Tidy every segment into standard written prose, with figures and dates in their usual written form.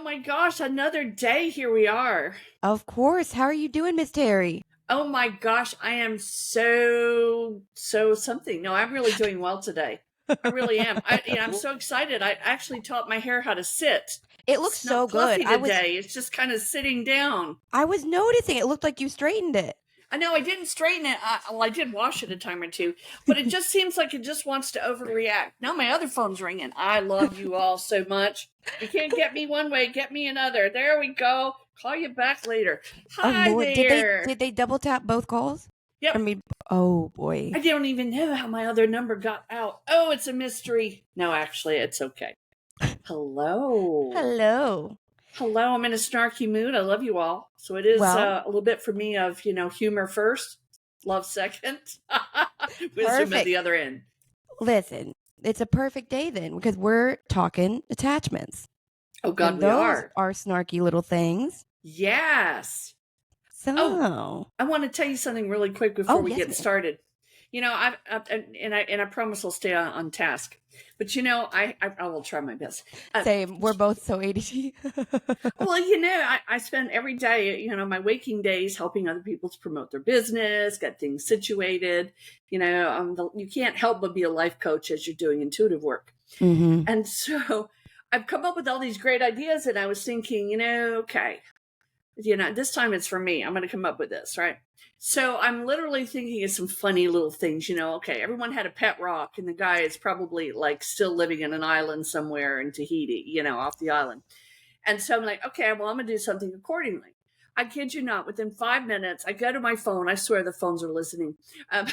Oh my gosh, another day. Here we are. Of course. How are you doing, Miss Terry? Oh my gosh, I am so something. No, I'm really doing well today. I really am. I'm so excited. I actually taught my hair how to sit. It looks It's not so good. fluffy today. It's just kind of sitting down. I was noticing it looked like you straightened it. I know I didn't straighten it. I did wash it a time or two, but it just seems like it just wants to overreact. Now my other phone's ringing. I love you all so much. You can't get me one way, get me another. There we go. Call you back later. Hi Oh Lord, there. did they double tap both calls? Yep. I mean, oh boy. I don't even know how my other number got out. Oh, it's a mystery. No, actually, it's okay. Hello. Hello. Hello. I'm in a snarky mood. I love you all. So it is a little bit for me of, humor first, love second, wisdom at the other end. Listen, it's a perfect day then because we're talking attachments. Oh, God, and we those are snarky little things. Yes. So I want to tell you something really quick before we get started. I promise I'll stay on task. But I will try my best. Same. We're both so ADD. Well, I spend every day, my waking days helping other people to promote their business, get things situated. You can't help but be a life coach as you're doing intuitive work. Mm-hmm. And so I've come up with all these great ideas, and I was thinking, okay, this time it's for me. I'm going to come up with this, right? So I'm literally thinking of some funny little things, okay, everyone had a pet rock, and the guy is probably like still living in an island somewhere in Tahiti, off the island. And so I'm like, okay, well, I'm going to do something accordingly. I kid you not, within 5 minutes, I go to my phone. I swear the phones are listening. And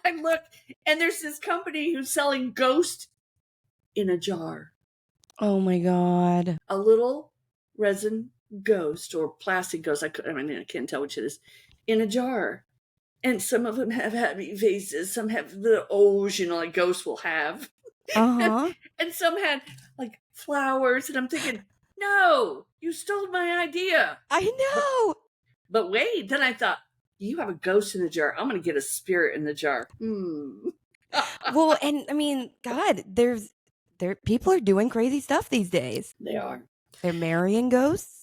I look, and there's this company who's selling ghost in a jar. Oh my God. A little resin ghost or plastic ghost. I can't tell which it is, in a jar. And some of them have happy faces. Some have the O's, like ghosts will have. Uh-huh. And some had like flowers. And I'm thinking, no, you stole my idea. I know. But wait, then I thought, you have a ghost in the jar. I'm going to get a spirit in the jar. Well, and I mean, God, people are doing crazy stuff these days. They are. They're marrying ghosts.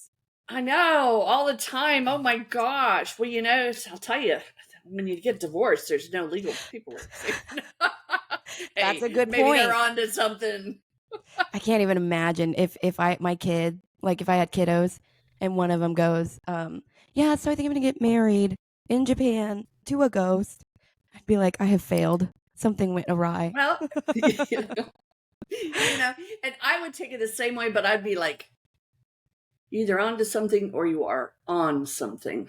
I know, all the time. Oh my gosh. Well, I'll tell you, when you get divorced, there's no legal paperwork. That's a good point. Maybe they're onto something. I can't even imagine if I had kiddos and one of them goes, yeah, so I think I'm going to get married in Japan to a ghost. I'd be like, I have failed. Something went awry. Well, and I would take it the same way, but I'd be like, either onto something or you are on something.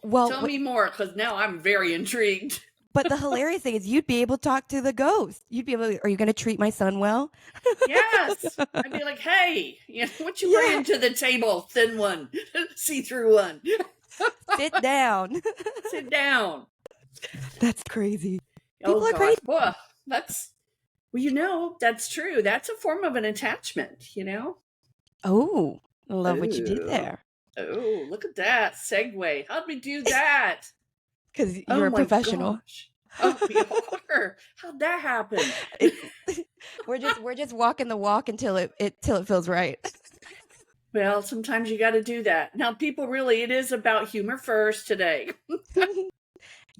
Well, tell me more, because now I'm very intrigued. But the hilarious thing is you'd be able to talk to the ghost. You'd be able to, are you going to treat my son well? Yes. I'd be like, hey, what you bringing to the table? Thin one, see-through one. Sit down. Sit down. That's crazy. People are crazy. Well, that's true. That's a form of an attachment, Oh, I love what you did there. Oh, look at that segue. How'd we do that? Because you're a professional. Gosh. Oh, we are. How'd that happen? We're just walking the walk until it feels right. Well, sometimes you got to do that. Now, people, really, it is about humor first today.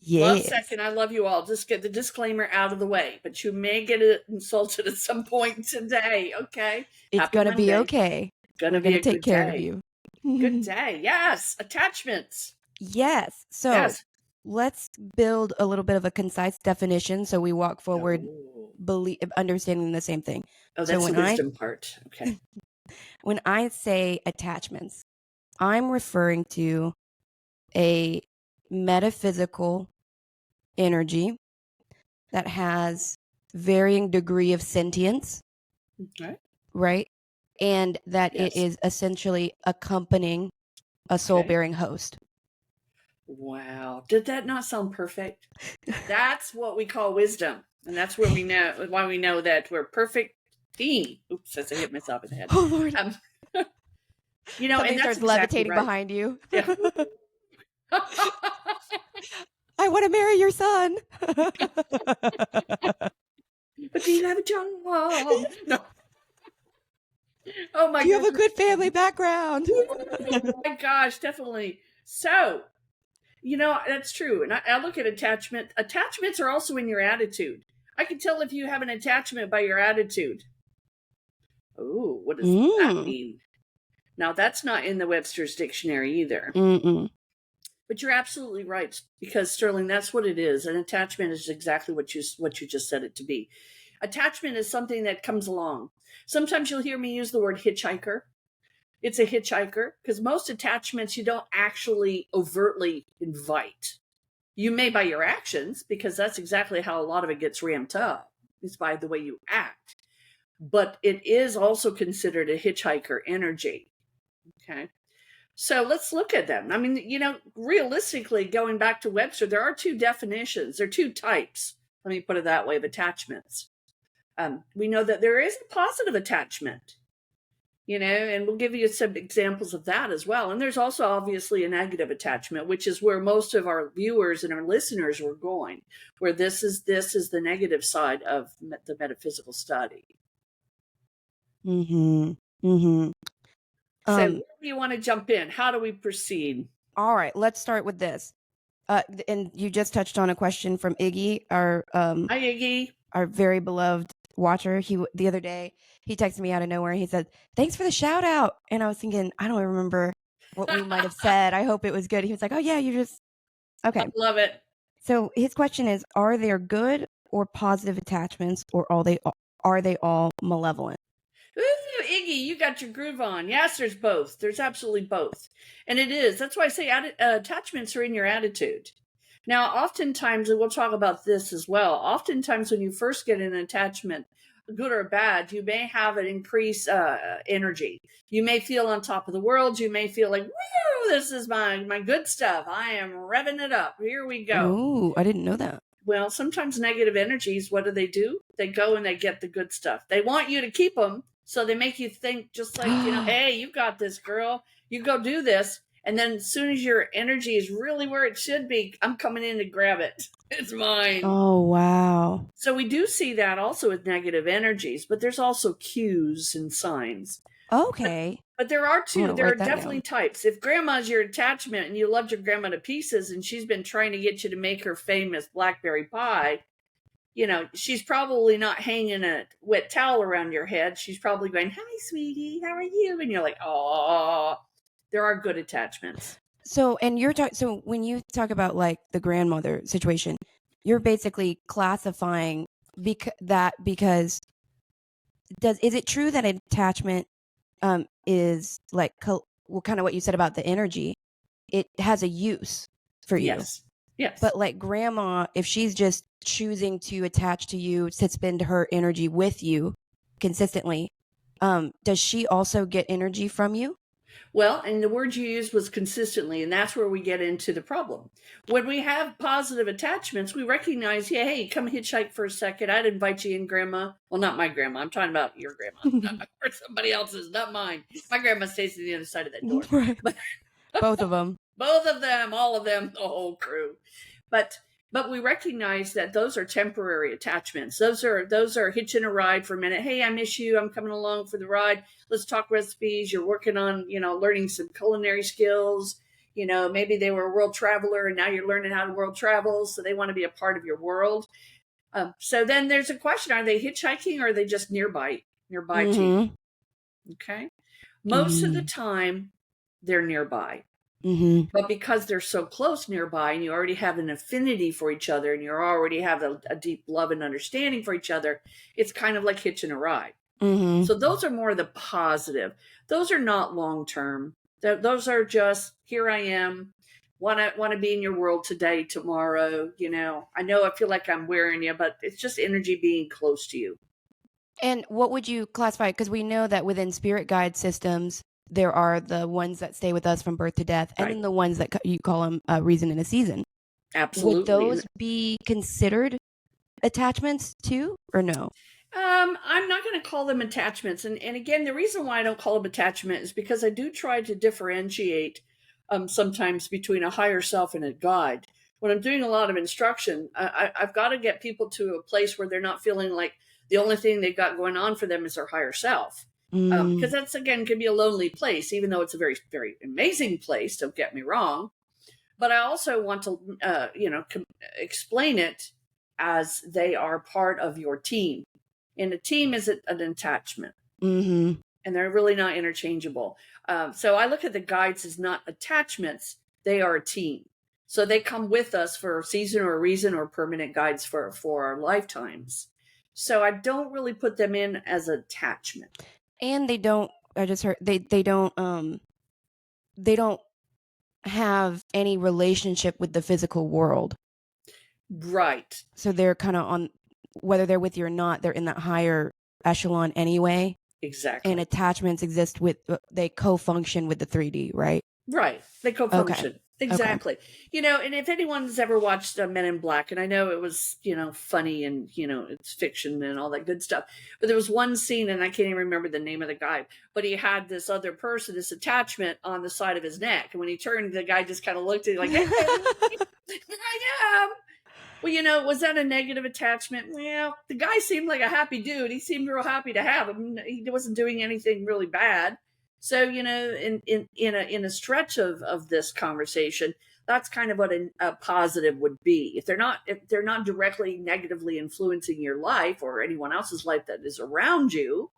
Yes. Love second. I love you all. Just get the disclaimer out of the way, but you may get insulted at some point today. Okay, it's gonna be okay. Gonna be a take care of you. Good day. Yes, attachments. Yes. So let's build a little bit of a concise definition so we walk forward understanding the same thing. Oh, that's the wisdom part. Okay. When I say attachments, I'm referring to a metaphysical energy that has varying degree of sentience. Okay. Right? And that it is essentially accompanying a soul-bearing host. Wow. Did that not sound perfect? That's what we call wisdom. And that's why we know that we're perfect team. Oops, as I hit myself in the head. Oh, Lord. Something and that's starts levitating behind you. Yeah. I want to marry your son. But do you have a child? No. Oh my Do you have a goodness. good family background? Oh my gosh, definitely. So, that's true. And I look at attachment. Attachments are also in your attitude. I can tell if you have an attachment by your attitude. Oh, what does that Mm. mean? Now, that's not in the Webster's dictionary either. Mm-mm. But you're absolutely right, because Sterling, that's what it is. An attachment is exactly what you just said it to be. Attachment is something that comes along. Sometimes you'll hear me use the word hitchhiker. It's a hitchhiker because most attachments you don't actually overtly invite. You may by your actions, because that's exactly how a lot of it gets ramped up. It's by the way you act. But it is also considered a hitchhiker energy. Okay. So let's look at them. I mean, realistically, going back to Webster, there are two definitions, there are two types, let me put it that way, of attachments. We know that there is a positive attachment, and we'll give you some examples of that as well. And there's also obviously a negative attachment, which is where most of our viewers and our listeners were going, where this is the negative side of the metaphysical study. Mm-hmm. Mm-hmm. So where do you want to jump in? How do we proceed? All right, let's start with this. And you just touched on a question from Iggy, Hi, Iggy. our very beloved watcher. The other day he texted me out of nowhere and he said, "Thanks for the shout out." And I was thinking, I don't remember what we might have said. I hope it was good. He was like, "Oh yeah, you just okay." I love it. So his question is, are there good or positive attachments, or are they all malevolent? Ooh, Iggy, you got your groove on. Yes, there's both. There's absolutely both. And it is. That's why I say attachments are in your attitude. Now, oftentimes, and we'll talk about this as well, oftentimes when you first get an attachment, good or bad, you may have an increased energy. You may feel on top of the world. You may feel like, woo, this is my good stuff. I am revving it up. Here we go. Oh, I didn't know that. Well, sometimes negative energies, what do? They go and they get the good stuff. They want you to keep them. So they make you think just like, hey, you got this, girl. You go do this. And then as soon as your energy is really where it should be, I'm coming in to grab it. It's mine. Oh, wow. So we do see that also with negative energies, but there's also cues and signs. Okay. But there are two. There are definitely down. types. If grandma's your attachment and you loved your grandma to pieces and she's been trying to get you to make her famous blackberry pie, she's probably not hanging a wet towel around your head. She's probably going, "Hi, sweetie, how are you?" And you're like, "Oh, there are good attachments." So, and so when you talk about like the grandmother situation, you're basically classifying because is it true that attachment is like kind of what you said about the energy? It has a use for you. Yes. But like grandma, if she's just choosing to attach to you to spend her energy with you consistently, does she also get energy from you? Well, and the word you used was consistently, and that's where we get into the problem. When we have positive attachments, we recognize, yeah, hey, come hitchhike for a second. I'd invite you in, grandma. Well, not my grandma. I'm talking about your grandma or somebody else's, not mine. My grandma stays on the other side of that door. Right. Both of them. Both of them, all of them, the whole crew. But we recognize that those are temporary attachments. Those are hitching a ride for a minute. Hey, I miss you. I'm coming along for the ride. Let's talk recipes. You're working on, learning some culinary skills. Maybe they were a world traveler and now you're learning how to world travel. So they want to be a part of your world. So then there's a question. Are they hitchhiking or are they just nearby to you? Okay. Most of the time they're nearby. Mm-hmm. But because they're so close nearby and you already have an affinity for each other and you already have a deep love and understanding for each other, it's kind of like hitching a ride. Mm-hmm. So those are more the positive. Those are not long-term. Those are just, here I am, want to be in your world today, tomorrow. I know I feel like I'm wearing you, but it's just energy being close to you. And what would you classify? Because we know that within spirit guide systems, there are the ones that stay with us from birth to death, and then the ones that you call them a reason and a season. Absolutely. Would those be considered attachments too, or no? I'm not going to call them attachments. And again, the reason why I don't call them attachment is because I do try to differentiate sometimes between a higher self and a guide. When I'm doing a lot of instruction, I've got to get people to a place where they're not feeling like the only thing they've got going on for them is their higher self. Because that's, again, can be a lonely place, even though it's a very, very amazing place, don't get me wrong. But I also want to, explain it as they are part of your team. And a team is an attachment. Mm-hmm. And they're really not interchangeable. So I look at the guides as not attachments, they are a team. So they come with us for a season or a reason, or permanent guides for our lifetimes. So I don't really put them in as attachment. And they don't, I just heard, they don't have any relationship with the physical world. Right. So they're kind of on, whether they're with you or not, they're in that higher echelon anyway. Exactly. And attachments exist with, they co-function with the 3D, right? Right. They co-function. Okay. Exactly. And if anyone's ever watched Men in Black, and I know it was, funny, and, it's fiction and all that good stuff, but there was one scene, and I can't even remember the name of the guy, but he had this other person, this attachment on the side of his neck. And when he turned, the guy just kind of looked at him like, hey, I am. Well, was that a negative attachment? Well, the guy seemed like a happy dude. He seemed real happy to have him. He wasn't doing anything really bad. So, in a stretch of this conversation, that's kind of what a positive would be. If they're not directly negatively influencing your life or anyone else's life that is around you,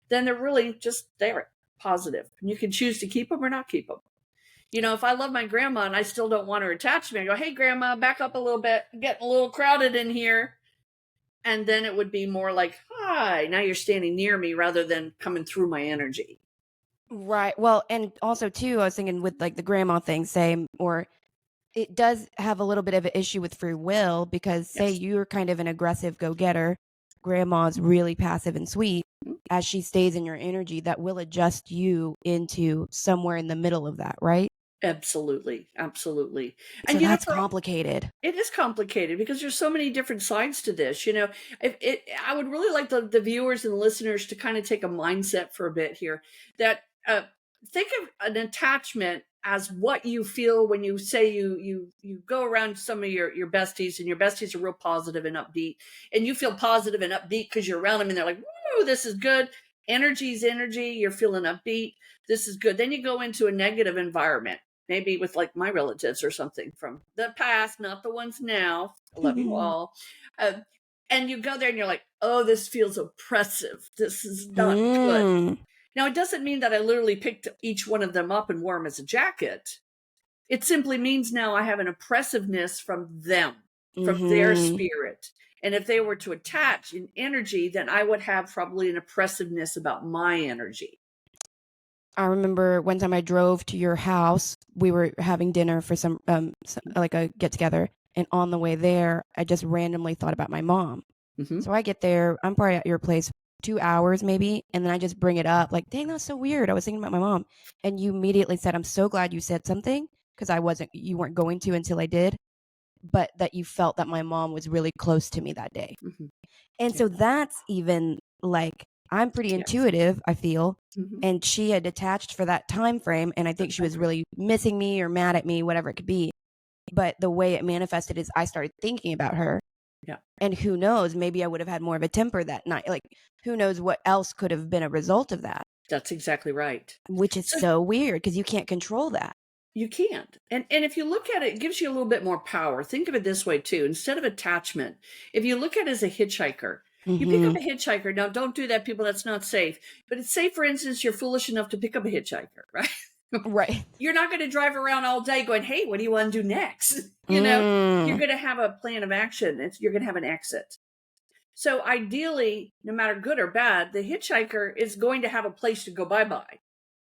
then they're really just there, positive. And you can choose to keep them or not keep them. If I love my grandma and I still don't want her attached to me, I go, hey, grandma, back up a little bit, getting a little crowded in here. And then it would be more like, hi, now you're standing near me rather than coming through my energy. Right. Well, and also too, I was thinking with like the grandma thing, say, or it does have a little bit of an issue with free will, because say Yes. you're kind of an aggressive go-getter, grandma's really passive and sweet. As she stays in your energy, that will adjust you into somewhere in the middle of that, right? Absolutely. So And that's complicated. it is complicated because there's so many different sides to this. I would really like the viewers and listeners to kind of take a mindset for a bit here, that think of an attachment as what you feel when you say you go around some of your besties, and your besties are real positive and upbeat, and you feel positive and upbeat because you're around them, and they're like, woo, this is good. Energy's energy. You're feeling upbeat. This is good. Then you go into a negative environment, maybe with like my relatives or something from the past, not the ones now. I love you all. And you go there and you're like, oh, this feels oppressive. This is not good. Now, it doesn't mean that I literally picked each one of them up and wore them as a jacket. It simply means now I have an oppressiveness from them, from their spirit. And if they were to attach in energy, then I would have probably an oppressiveness about my energy. I remember one time I drove to your house. We were having dinner for some like a get together, and on the way there, I just randomly thought about my mom. Mm-hmm. So I get there, I'm probably at your place 2 hours maybe, and then I just bring it up like, dang, that's so weird. I was thinking about my mom. And you immediately said, I'm so glad you said something, because you weren't going to until I did, but that you felt that my mom was really close to me that day. Mm-hmm. And so that's even like, I'm pretty Yes. intuitive, I feel. Mm-hmm. And she had detached for that time frame, and I think she was really missing me or mad at me, whatever it could be. But the way it manifested is I started thinking about her. Yeah. And who knows, maybe I would have had more of a temper that night. Like, who knows what else could have been a result of that. That's exactly right. Which is so weird, because you can't control that. You can't. And if you look at it, it gives you a little bit more power. Think of it this way too. Instead of attachment, if you look at it as a hitchhiker, you pick up a hitchhiker. Now, don't do that, people. That's not safe. But it's safe, for instance, you're foolish enough to pick up a hitchhiker, right? Right. You're not going to drive around all day going, hey, what do you want to do next? You're going to have a plan of action. You're going to have an exit. So ideally, no matter good or bad, the hitchhiker is going to have a place to go bye-bye.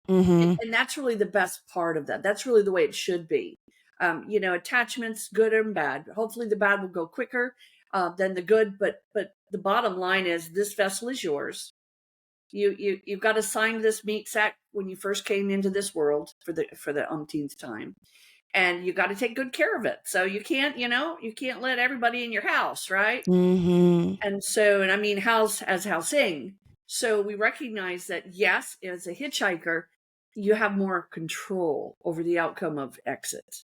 And that's really the best part of that. That's really the way it should be. Attachments, good and bad. Hopefully the bad will go quicker than the good. But the bottom line is, this vessel is yours. You've got to sign this meat sack when you first came into this world for the umpteenth time. And you got to take good care of it. So you can't let everybody in your house, right? And so, and I mean, house as housing. So we recognize that, yes, as a hitchhiker, you have more control over the outcome of exit.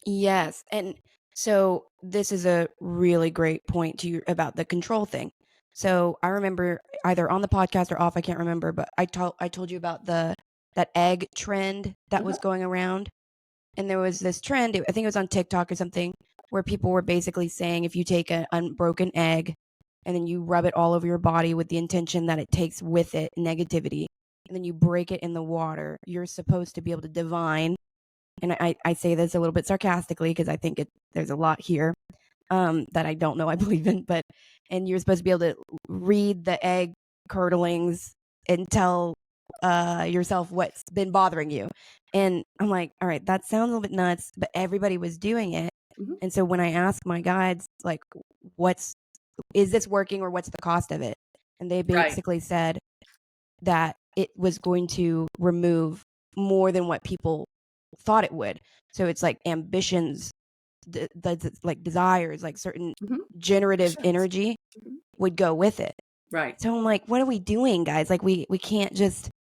Yes. And so this is a really great point about the control thing. So I remember either on the podcast or off, I can't remember, but I told you about that egg trend that was going around. And there was this trend, I think it was on TikTok or something, where people were basically saying if you take an unbroken egg and then you rub it all over your body with the intention that it takes with it negativity, and then you break it in the water, you're supposed to be able to divine. And I say this a little bit sarcastically because I think there's a lot here that I don't know I believe in, and you're supposed to be able to read the egg curdlings and tell yourself what's been bothering you. And I'm like, all right, that sounds a little bit nuts, but everybody was doing it. Mhm. And so when I asked my guides, like, is this working or what's the cost of it? And they basically said that it was going to remove more than what people thought it would. So it's like ambitions, like desires, like certain generative energy would go with it. Right. So I'm like, what are we doing, guys? Like we can't just,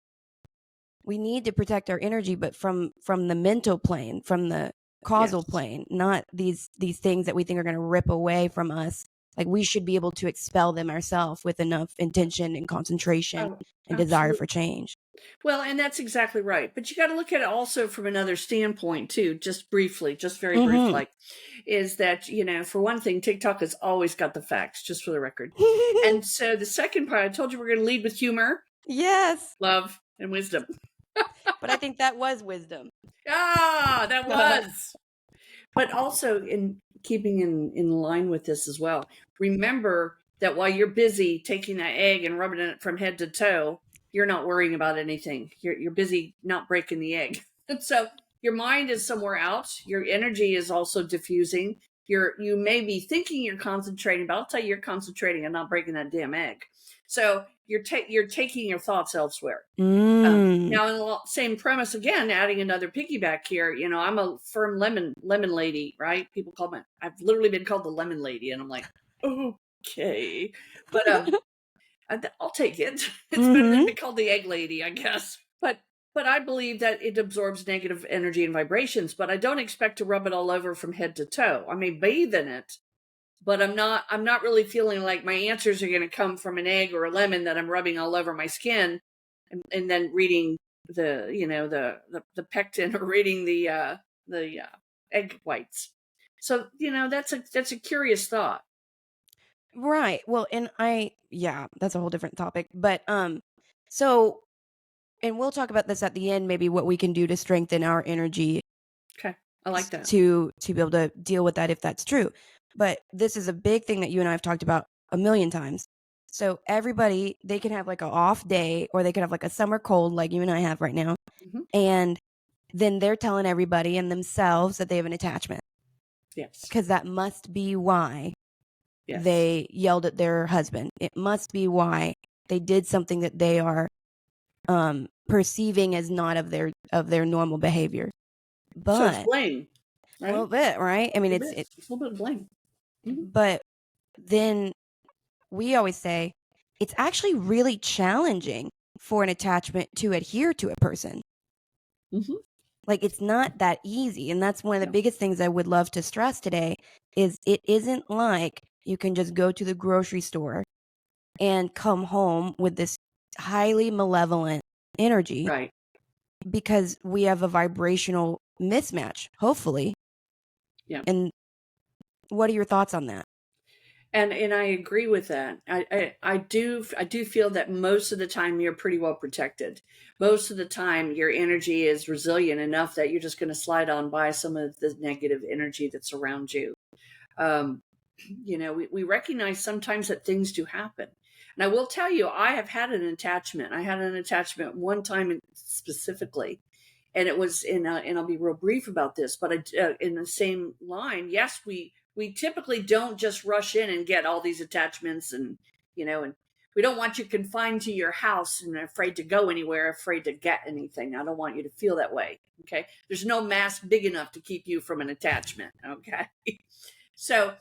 we need to protect our energy, but from the mental plane, from the causal plane, not these things that we think are going to rip away from us. Like we should be able to expel them ourselves with enough intention and concentration and desire for change. Well, and that's exactly right. But you got to look at it also from another standpoint too, just briefly, just very briefly, is that, for one thing, TikTok has always got the facts, just for the record. And so the second part, I told you we're going to lead with humor. Yes. Love and wisdom. But I think that was wisdom. Ah, that was. But also in keeping in line with this as well, remember that while you're busy taking that egg and rubbing it from head to toe, you're not worrying about anything. You're busy not breaking the egg. And so your mind is somewhere else. Your energy is also diffusing. You may be thinking you're concentrating, but I'll tell you, you're concentrating and not breaking that damn egg. So you're taking your thoughts elsewhere. Now, in the same premise again, adding another piggyback here, I'm a firm lemon lady, right? People call me, I've literally been called the lemon lady, and I'm like, okay, but I'll take it. It's better than being called the egg lady, I guess. But I believe that it absorbs negative energy and vibrations, but I don't expect to rub it all over from head to toe. I may bathe in it, but I'm not really feeling like my answers are going to come from an egg or a lemon that I'm rubbing all over my skin, and then reading the pectin or reading the egg whites. So that's a curious thought. Right. Well, and that's a whole different topic. But so, and we'll talk about this at the end, maybe what we can do to strengthen our energy. Okay. I like that. To be able to deal with that if that's true. But this is a big thing that you and I have talked about a million times. So everybody, they can have like an off day, or they could have like a summer cold like you and I have right now. And then they're telling everybody and themselves that they have an attachment. Yes. Because that must be why they yelled at their husband. It must be why they did something that they are perceiving as not of their normal behavior. But so it's blame, right? A little bit, right? I mean, it's a little bit of blame. But then we always say it's actually really challenging for an attachment to adhere to a person. Like it's not that easy. And that's one of the biggest things I would love to stress today is it isn't like you can just go to the grocery store and come home with this highly malevolent energy. Right. Because we have a vibrational mismatch, hopefully. Yeah. And what are your thoughts on that? And I agree with that. I do feel that most of the time you're pretty well protected. Most of the time your energy is resilient enough that you're just going to slide on by some of the negative energy that's around you. We recognize sometimes that things do happen. And I will tell you, I have had an attachment. I had an attachment one time specifically, and it was and I'll be real brief about this, but in the same line, yes, we typically don't just rush in and get all these attachments, and we don't want you confined to your house and afraid to go anywhere, afraid to get anything. I don't want you to feel that way. Okay. There's no mask big enough to keep you from an attachment. Okay. So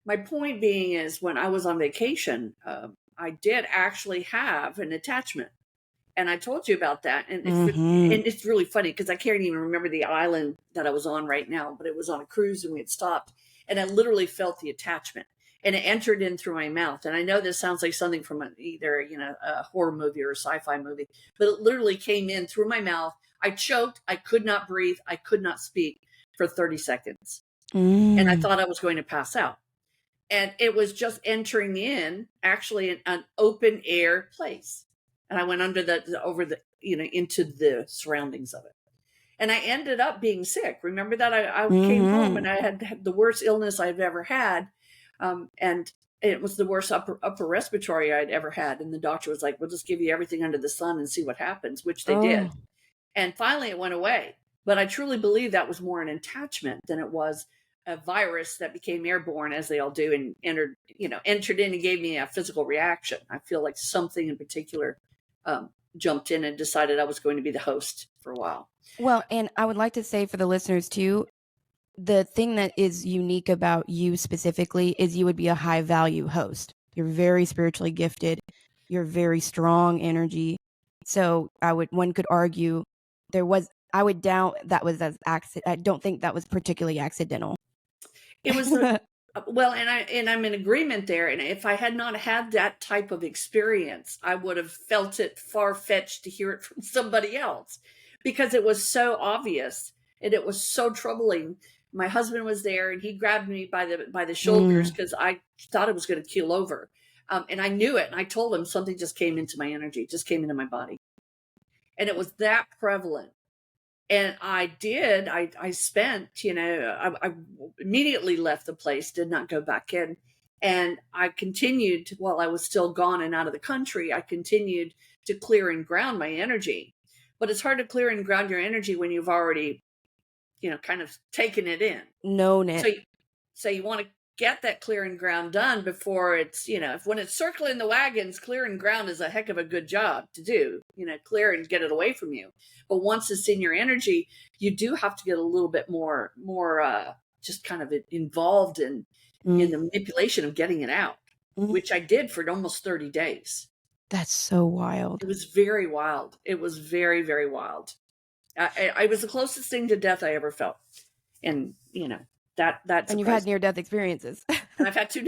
my point being is when I was on vacation, I did actually have an attachment. And I told you about that. And it's really funny because I can't even remember the island that I was on right now, but it was on a cruise and we had stopped. And I literally felt the attachment. and it entered in through my mouth. And I know this sounds like something from either, a horror movie or a sci-fi movie, but it literally came in through my mouth. I choked. I could not breathe. I could not speak for 30 seconds. And I thought I was going to pass out. And it was just entering in actually an open air place. And I went into the surroundings of it. And I ended up being sick. Remember that I came home and I had the worst illness I've ever had. And it was the worst upper respiratory I'd ever had. And the doctor was like, we'll just give you everything under the sun and see what happens, which they did. And finally it went away. But I truly believe that was more an attachment than it was a virus that became airborne, as they all do, and entered in and gave me a physical reaction. I feel like something in particular jumped in and decided I was going to be the host for a while. Well, and I would like to say for the listeners too, the thing that is unique about you specifically is you would be a high value host. You're very spiritually gifted. You're very strong energy. So one could argue I would doubt that was as accident. I don't think that was particularly accidental. It was well, and I'm in agreement there. And if I had not had that type of experience, I would have felt it far-fetched to hear it from somebody else, because it was so obvious and it was so troubling. My husband was there and he grabbed me by the shoulders because I thought I was going to keel over. And I knew it. And I told him something just came into my energy, just came into my body. And it was that prevalent. And I spent, I immediately left the place, did not go back in. And I continued, while I was still gone and out of the country, I continued to clear and ground my energy. But it's hard to clear and ground your energy when you've already, kind of taken it in. Known it. So you want to get that clear and ground done before it's, when it's circling the wagons, clear and ground is a heck of a good job to do, clear and get it away from you. But once it's in your energy, you do have to get a little bit more just kind of involved in the manipulation of getting it out, which I did for almost 30 days. That's so wild. It was very wild. It was very, very wild. I was the closest thing to death I ever felt. And, that's and you've had near-death experiences. And I've had two.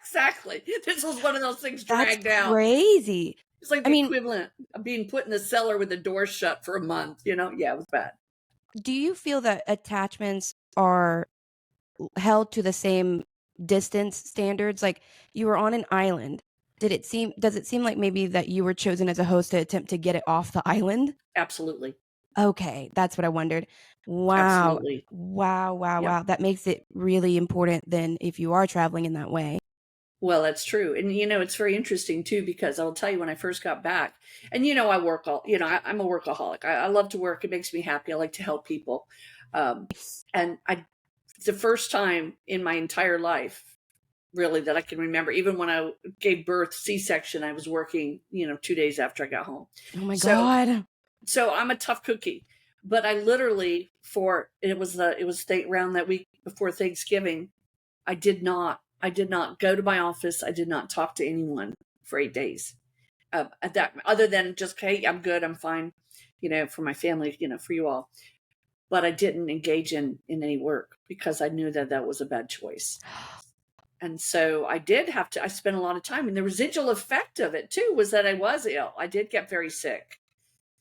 Exactly. This was one of those things dragged out. That's crazy. It's like the equivalent of being put in the cellar with the door shut for a month. Yeah, it was bad. Do you feel that attachments are held to the same distance standards? Like, you were on an island. Does it seem like maybe that you were chosen as a host to attempt to get it off the island? Absolutely. Okay, that's what I wondered. Wow. Absolutely. Wow. That makes it really important then if you are traveling in that way. Well, that's true. And, it's very interesting, too, because I'll tell you, when I first got back, and, I work I'm a workaholic. I love to work. It makes me happy. I like to help people. And it's the first time in my entire life, really, that I can remember, even when I gave birth, C-section, I was working, 2 days after I got home. Oh, my God. So I'm a tough cookie. But I literally, it was around that week before Thanksgiving, I did not go to my office. I did not talk to anyone for 8 days. Other than just, hey, I'm good, I'm fine, for my family, for you all. But I didn't engage in any work because I knew that was a bad choice. And so I spent a lot of time, and the residual effect of it too was that I was ill. I did get very sick,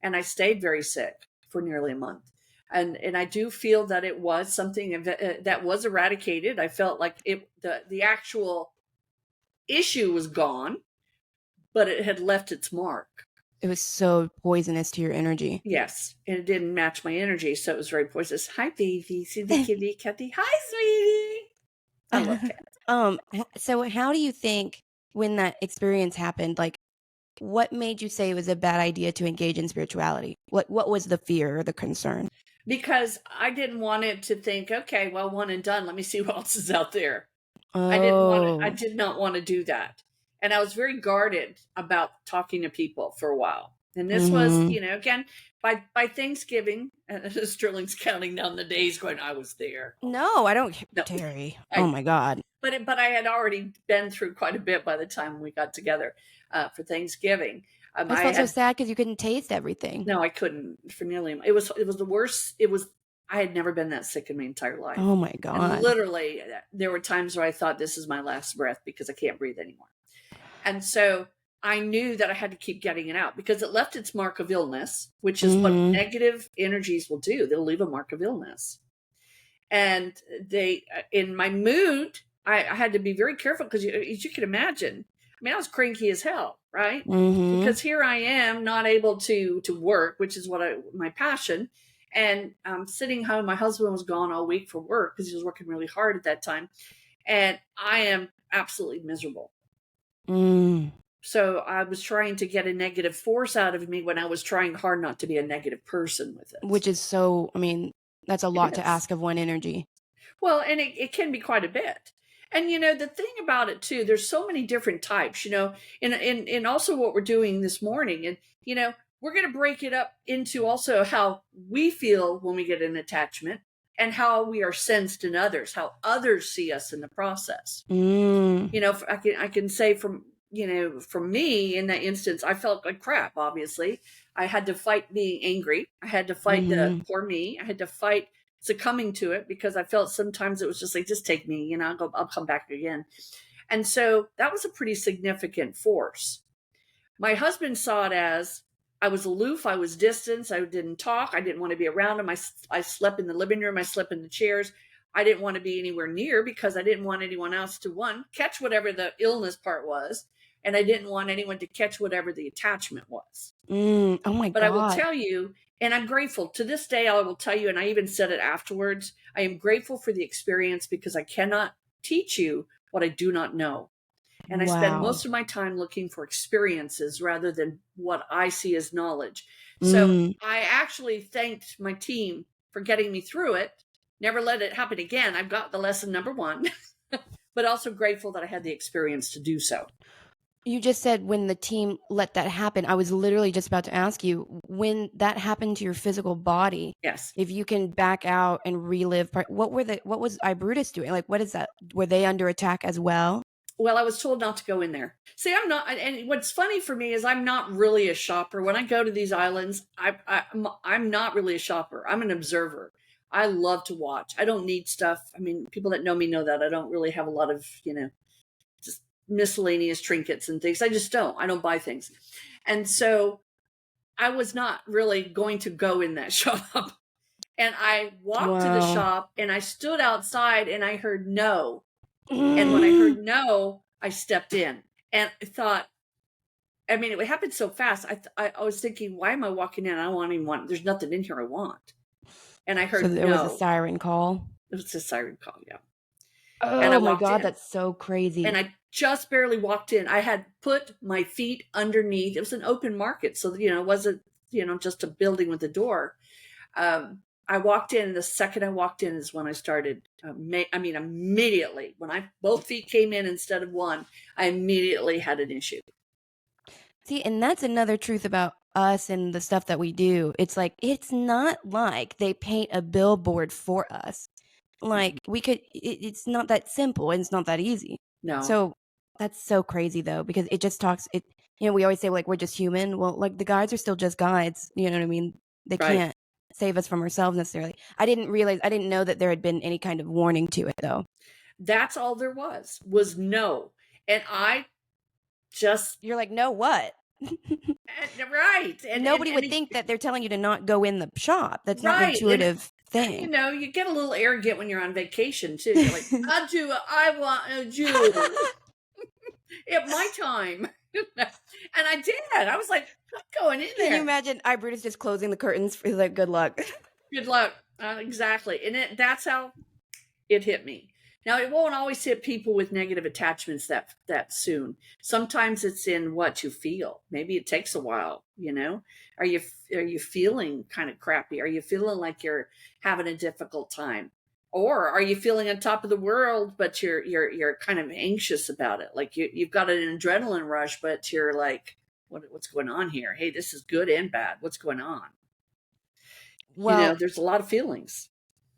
and I stayed very sick for nearly a month. And I do feel that it was something that was eradicated. I felt like the actual issue was gone, but it had left its mark. It was so poisonous to your energy. Yes, and it didn't match my energy, so it was very poisonous. Hi, baby. See the kitty, Kathy. Hi, sweetie. I love cats. So how do you think, when that experience happened, like, what made you say it was a bad idea to engage in spirituality? What was the fear or the concern? Because I didn't want it to think, okay, well, one and done. Let me see what else is out there. Oh. I did not want to do that. And I was very guarded about talking to people for a while. And this was, again, by Thanksgiving, Sterling's counting down the days going, I was there. No, I don't, no. Terri. Oh my God. But I had already been through quite a bit by the time we got together for Thanksgiving. I felt so sad because you couldn't taste everything. No, I couldn't for nearly. It was the worst. I had never been that sick in my entire life. Oh my And God. literally, there were times where I thought this is my last breath because I can't breathe anymore. And so I knew that I had to keep getting it out because it left its mark of illness, which is what negative energies will do. They'll leave a mark of illness. And in my mood, I had to be very careful because as you can imagine, I mean, I was cranky as hell, right? Because here I am not able to work, which is my passion. And sitting home, my husband was gone all week for work because he was working really hard at that time. And I am absolutely miserable. So I was trying to get a negative force out of me when I was trying hard not to be a negative person with it. Which is so, I mean, that's a lot to ask of one energy. Well, and it can be quite a bit. And, the thing about it, too, there's so many different types, and also what we're doing this morning. And, we're going to break it up into also how we feel when we get an attachment and how we are sensed in others, how others see us in the process. I can say from me in that instance, I felt like crap, obviously. I had to fight being angry. I had to fight the poor me. I had to fight succumbing to it because I felt sometimes it was just like, just take me, I'll come back again. And so that was a pretty significant force. My husband saw it as I was aloof. I was distant. I didn't talk. I didn't want to be around him. I slept in the living room. I slept in the chairs. I didn't want to be anywhere near because I didn't want anyone else to catch whatever the illness part was. And I didn't want anyone to catch whatever the attachment was. Oh my God. But I will tell you, and I'm grateful to this day, I will tell you, and I even said it afterwards, I am grateful for the experience because I cannot teach you what I do not know. And I spend most of my time looking for experiences rather than what I see as knowledge. So I actually thanked my team for getting me through it. Never let it happen again. I've got the lesson number one, but also grateful that I had the experience to do so. You just said when the team let that happen. I was literally just about to ask you when that happened to your physical body. Yes. If you can back out and relive, what was Brutus doing? Like, what is that? Were they under attack as well? Well, I was told not to go in there. See, I'm not, and what's funny for me is I'm not really a shopper. When I go to these islands, I'm not really a shopper. I'm an observer. I love to watch. I don't need stuff. I mean, people that know me know that I don't really have a lot of, just miscellaneous trinkets and things. I just don't. I don't buy things. And so I was not really going to go in that shop. And I walked to the shop and I stood outside and I heard no. And when I heard no, I stepped in and I thought, I mean, it happened so fast. I was thinking, why am I walking in? I don't even want, there's nothing in here I want. And I heard so there no. was a siren call. It was a siren call, yeah. Oh my God, that's so crazy. And I just barely walked in. I had put my feet underneath. It was an open market. So, it wasn't, just a building with a door. I walked in, and the second I walked in is when I started, immediately, when both feet came in instead of one, I immediately had an issue. See, and that's another truth about us and the stuff that we do. It's like, it's not like they paint a billboard for us. Like we could, it's not that simple and it's not that easy. No. So that's so crazy though, because it just talks, we always say like, we're just human. Well, like the guides are still just guides. You know what I mean? They can't save us from ourselves necessarily. I didn't know that there had been any kind of warning to it though. That's all there was no. And I just, you're like, no, what? Right. And nobody would think that they're telling you to not go in the shop. That's not an intuitive thing. You get a little arrogant when you're on vacation too. You're like, I want a Jew at my time. And I did. I was like, I'm going in there. Can you imagine Brutus just closing the curtains for like, good luck. Good luck. Exactly. And that's how it hit me. Now, it won't always hit people with negative attachments that soon. Sometimes it's in what you feel. Maybe it takes a while, Are you feeling kind of crappy? Are you feeling like you're having a difficult time? Or are you feeling on top of the world, but you're kind of anxious about it? Like you've got an adrenaline rush, but you're like, what's going on here? Hey, this is good and bad. What's going on? Well, there's a lot of feelings.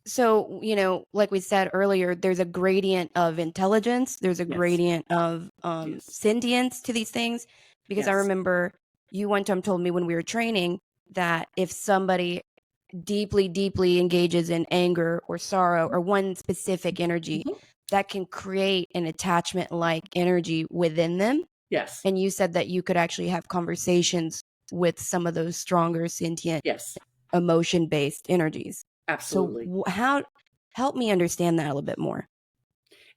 So, like we said earlier, there's a gradient of intelligence. There's a gradient of sentience to these things. Because I remember you one time told me when we were training that if somebody deeply, deeply engages in anger or sorrow or one specific energy, that can create an attachment-like energy within them. Yes. And you said that you could actually have conversations with some of those stronger sentient, Yes. emotion-based energies. Absolutely. So how, help me understand that a little bit more.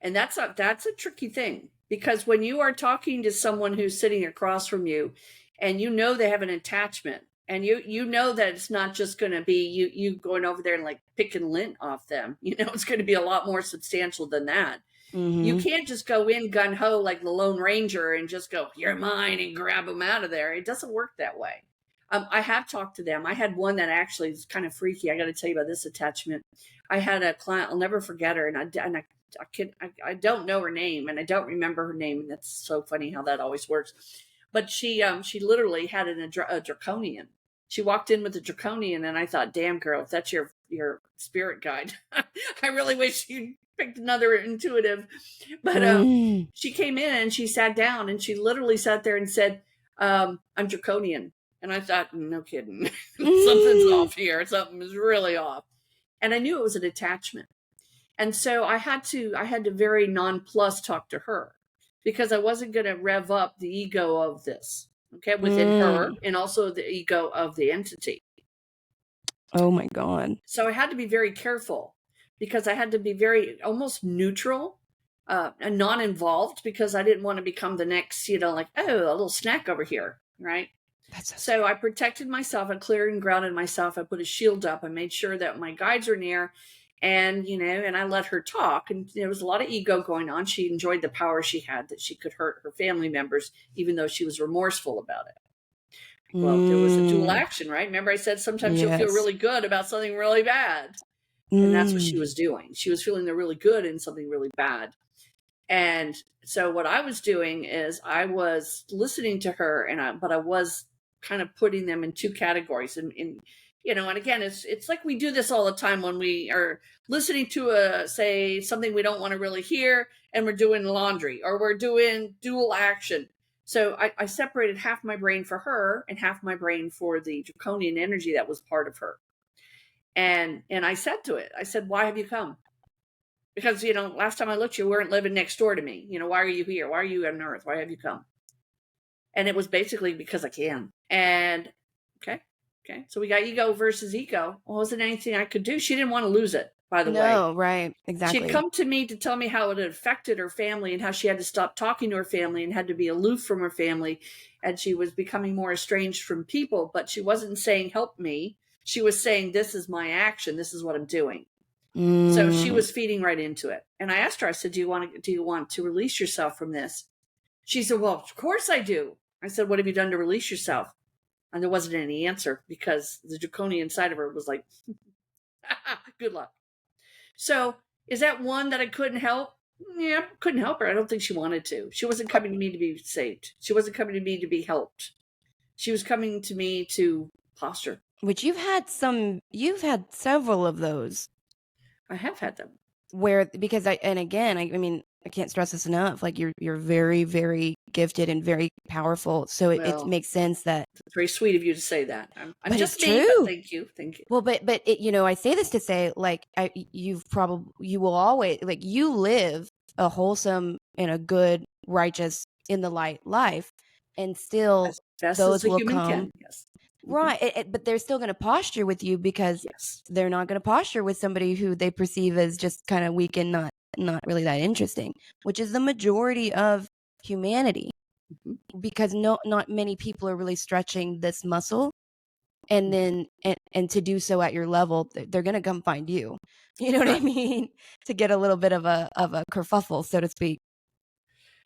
And that's a tricky thing, because when you are talking to someone who's sitting across from you and you know they have an attachment, and you know that it's not just going to be you going over there and like picking lint off them, it's going to be a lot more substantial than that. You can't just go in gun-ho like the Lone Ranger and just go, "You're mine," and grab them out of there. It doesn't work that way. I have talked to them. I had one that actually is kind of freaky. I got to tell you about this attachment. I had a client, I'll never forget her, and I don't know her name, and I don't remember her name, and that's so funny how that always works. But she literally had a draconian. She walked in with a draconian, and I thought, "Damn, girl, if that's your spirit guide, I really wish you picked another intuitive." But she came in and she sat down, and she literally sat there and said, "I'm draconian." And I thought, "No kidding, something's off here. Something is really off." And I knew it was an attachment. And so I had to very nonplussed talk to her, because I wasn't going to rev up the ego of this, okay, within her, and also the ego of the entity. Oh my God. So I had to be very careful, because I had to be very almost neutral and non-involved, because I didn't want to become the next, like, "Oh, a little snack over here," right? So I protected myself. I cleared and grounded myself. I put a shield up. I made sure that my guides are near. And, and I let her talk. And there was a lot of ego going on. She enjoyed the power she had, that she could hurt her family members, even though she was remorseful about it. Well, there was a dual action, right? Remember I said sometimes you'll feel really good about something really bad. And that's what she was doing. She was feeling the really good in something really bad. And so what I was doing is I was listening to her, but I was kind of putting them in two categories. And again, it's like we do this all the time when we are listening to say something we don't want to really hear, and we're doing laundry, or we're doing dual action. So I separated half my brain for her and half my brain for the draconian energy that was part of her. And I said to it, I said, "Why have you come?" Because, last time I looked, you weren't living next door to me. Why are you here? Why are you on earth? Why have you come? And it was basically because I can. And okay. So we got ego versus ego. Well, wasn't anything I could do. She didn't want to lose it, by the way. No, right. Exactly. She'd come to me to tell me how it had affected her family, and how she had to stop talking to her family and had to be aloof from her family. And she was becoming more estranged from people, but she wasn't saying, "Help me." She was saying, "This is my action. This is what I'm doing." So she was feeding right into it. And I asked her, I said, do you want to release yourself from this? She said, "Well, of course I do." I said, "What have you done to release yourself?" And there wasn't any answer, because the draconian side of her was like, "Good luck." So is that one that I couldn't help? Yeah, couldn't help her. I don't think she wanted to. She wasn't coming to me to be saved. She wasn't coming to me to be helped. She was coming to me to posture. Which you've had several of those. I have had them. Because I mean, I can't stress this enough. Like, you're very, very gifted and very powerful. So it makes sense that. It's very sweet of you to say that. I'm just it's me, true. but thank you. Well, but I say this to say, like, you will always, like, you live a wholesome and a good, righteous, in the light life, and still as best those as a will human come. can. Yes. Right. But they're still going to posture with you, because they're not going to posture with somebody who they perceive as just kind of weak and not really that interesting, which is the majority of humanity. Because not many people are really stretching this muscle, and then and to do so at your level, they're going to come find you. You know what I mean? To get a little bit of a kerfuffle, so to speak.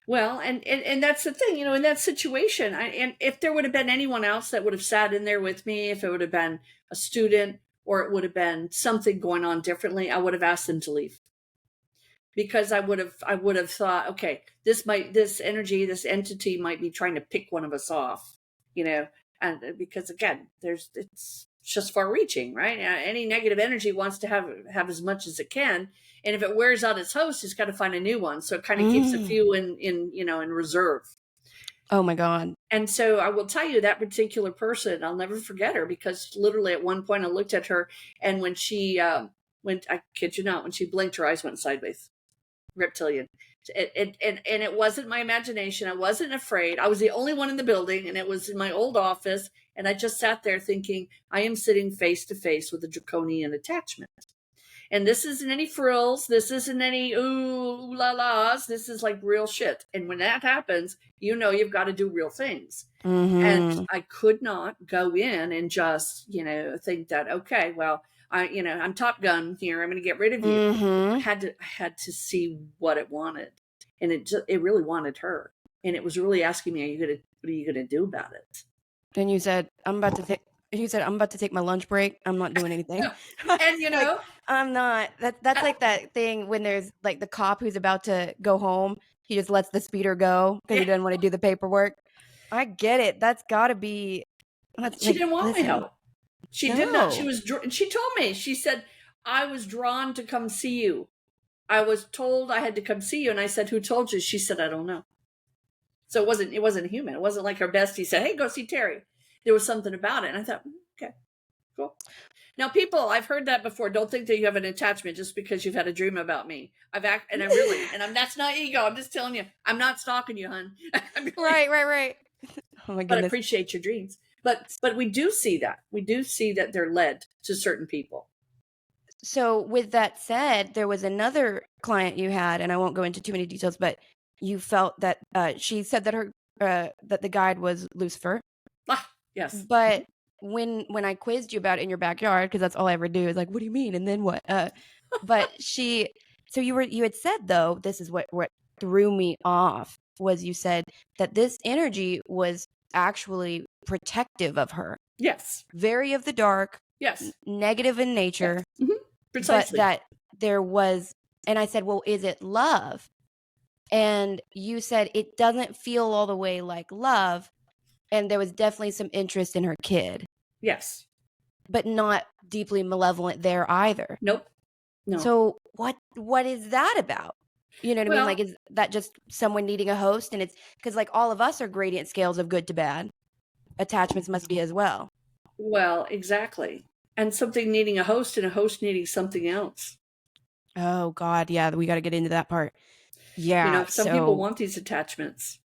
Well, and that's the thing, in that situation, and if there would have been anyone else that would have sat in there with me, if it would have been a student, or it would have been something going on differently, I would have asked them to leave. Because I would have thought, okay, this energy, this entity might be trying to pick one of us off, and because again, it's just far reaching, right? Any negative energy wants to have as much as it can. And if it wears out its host, it's got to find a new one. So it kind of keeps a few in reserve. Oh my God. And so I will tell you that particular person, I'll never forget her, because literally at one point I looked at her, and when she I kid you not, when she blinked, her eyes went sideways. Reptilian. And it wasn't my imagination. I wasn't afraid. I was the only one in the building, and it was in my old office. And I just sat there thinking, I am sitting face to face with a draconian attachment. And this isn't any frills. This isn't any ooh la la's. This is like real shit. And when that happens, you know you've got to do real things. And I could not go in and just, think that, okay, well, I'm Top Gun here. I'm going to get rid of you. I had to see what it wanted, and it really wanted her, and it was really asking me, what are you gonna do about it? And you said, I'm about to take my lunch break. I'm not doing anything. And like, I'm not. That's like that thing when there's like the cop who's about to go home. He just lets the speeder go because he doesn't want to do the paperwork. I get it. That's got to be. She didn't want my help. She did not. She told me. She said, I was drawn to come see you. I was told I had to come see you, and I said, who told you? She said, I don't know. So it wasn't human. It wasn't like her bestie said, hey, go see Terri. There was something about it. And I thought, okay, cool. Now, people, I've heard that before. Don't think that you have an attachment just because you've had a dream about me. That's not ego. I'm just telling you, I'm not stalking you, hon. Right. Oh my goodness. But I appreciate your dreams. But we do see that. We do see that they're led to certain people. So with that said, there was another client you had, and I won't go into too many details, but you felt that she said that that the guide was Lucifer. Yes. But when I quizzed you about it in your backyard, because that's all I ever do is like, what do you mean? And then what? But so you had said, though, this is what threw me off, was you said that this energy was actually protective of her. Yes. Very of the dark. Yes. Negative in nature. Yes. Mm-hmm. Precisely. But that there was, and I said, well, is it love? And you said it doesn't feel all the way like love. And there was definitely some interest in her kid. Yes. But not deeply malevolent there either. Nope. No. So what is that about? You know what I mean? Like, is that just someone needing a host? And it's because like all of us are gradient scales of good to bad. Attachments must be as well. Well, exactly. And something needing a host and a host needing something else. Oh, God. Yeah, we got to get into that part. Yeah. Some people want these attachments.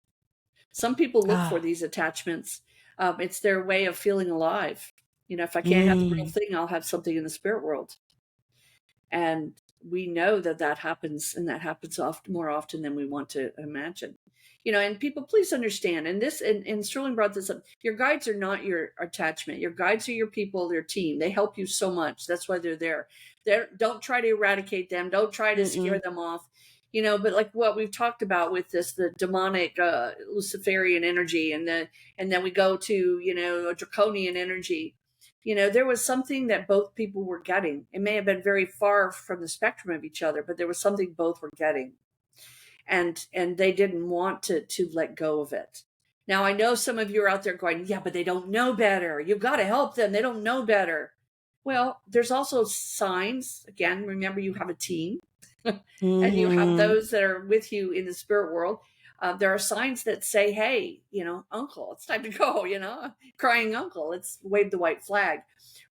Some people look for these attachments. It's their way of feeling alive. If I can't have the real thing, I'll have something in the spirit world. And we know that happens, and that happens more often than we want to imagine. And people, please understand, and Sterling brought this up, your guides are not your attachment. Your guides are your people, their team. They help you so much. That's why they're there. Don't try to eradicate them. Don't try to scare them off. But like what we've talked about with the demonic Luciferian energy, and then we go to, a draconian energy. There was something that both people were getting. It may have been very far from the spectrum of each other, but there was something both were getting. And they didn't want to let go of it. Now, I know some of you are out there going, yeah, but they don't know better. You've got to help them. They don't know better. Well, there's also signs. Again, remember, you have a team. And you have those that are with you in the spirit world. There are signs that say, hey, uncle, it's time to go, crying uncle, let's wave the white flag.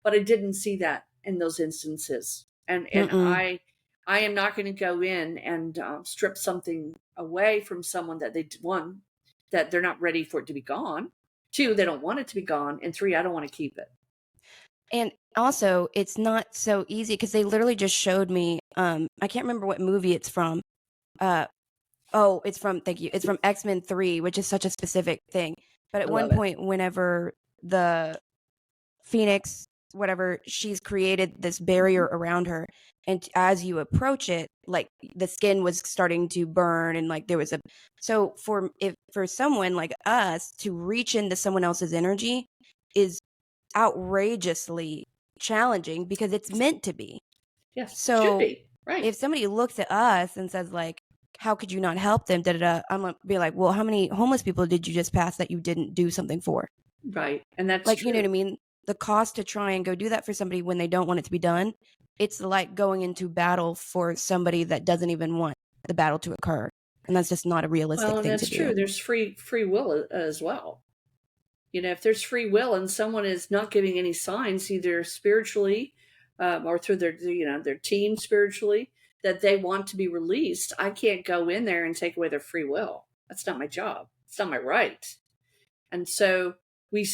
But I didn't see that in those instances. And I am not going to go in and strip something away from someone that that they're not ready for it to be gone. 2, they don't want it to be gone. And 3, I don't want to keep it. And also, it's not so easy because they literally just showed me, I can't remember what movie it's from. It's from X-Men 3, which is such a specific thing. But at one point, whenever the Phoenix, whatever, she's created this barrier around her. And as you approach it, like the skin was starting to burn, and like there was so for someone like us to reach into someone else's energy is outrageously challenging because it's meant to be. Yes. So should be. Right. If somebody looks at us and says like, how could you not help them? I'm gonna be like, well, how many homeless people did you just pass that you didn't do something for? Right. And that's like, true. You know what I mean? The cost to try and go do that for somebody when they don't want it to be done, it's like going into battle for somebody that doesn't even want the battle to occur. and that's just not a realistic Well, and thing that's to true. do. There's free will as well. If there's free will and someone is not giving any signs, either spiritually or through their team spiritually, that they want to be released, I can't go in there and take away their free will. That's not my job. It's not my right. And so we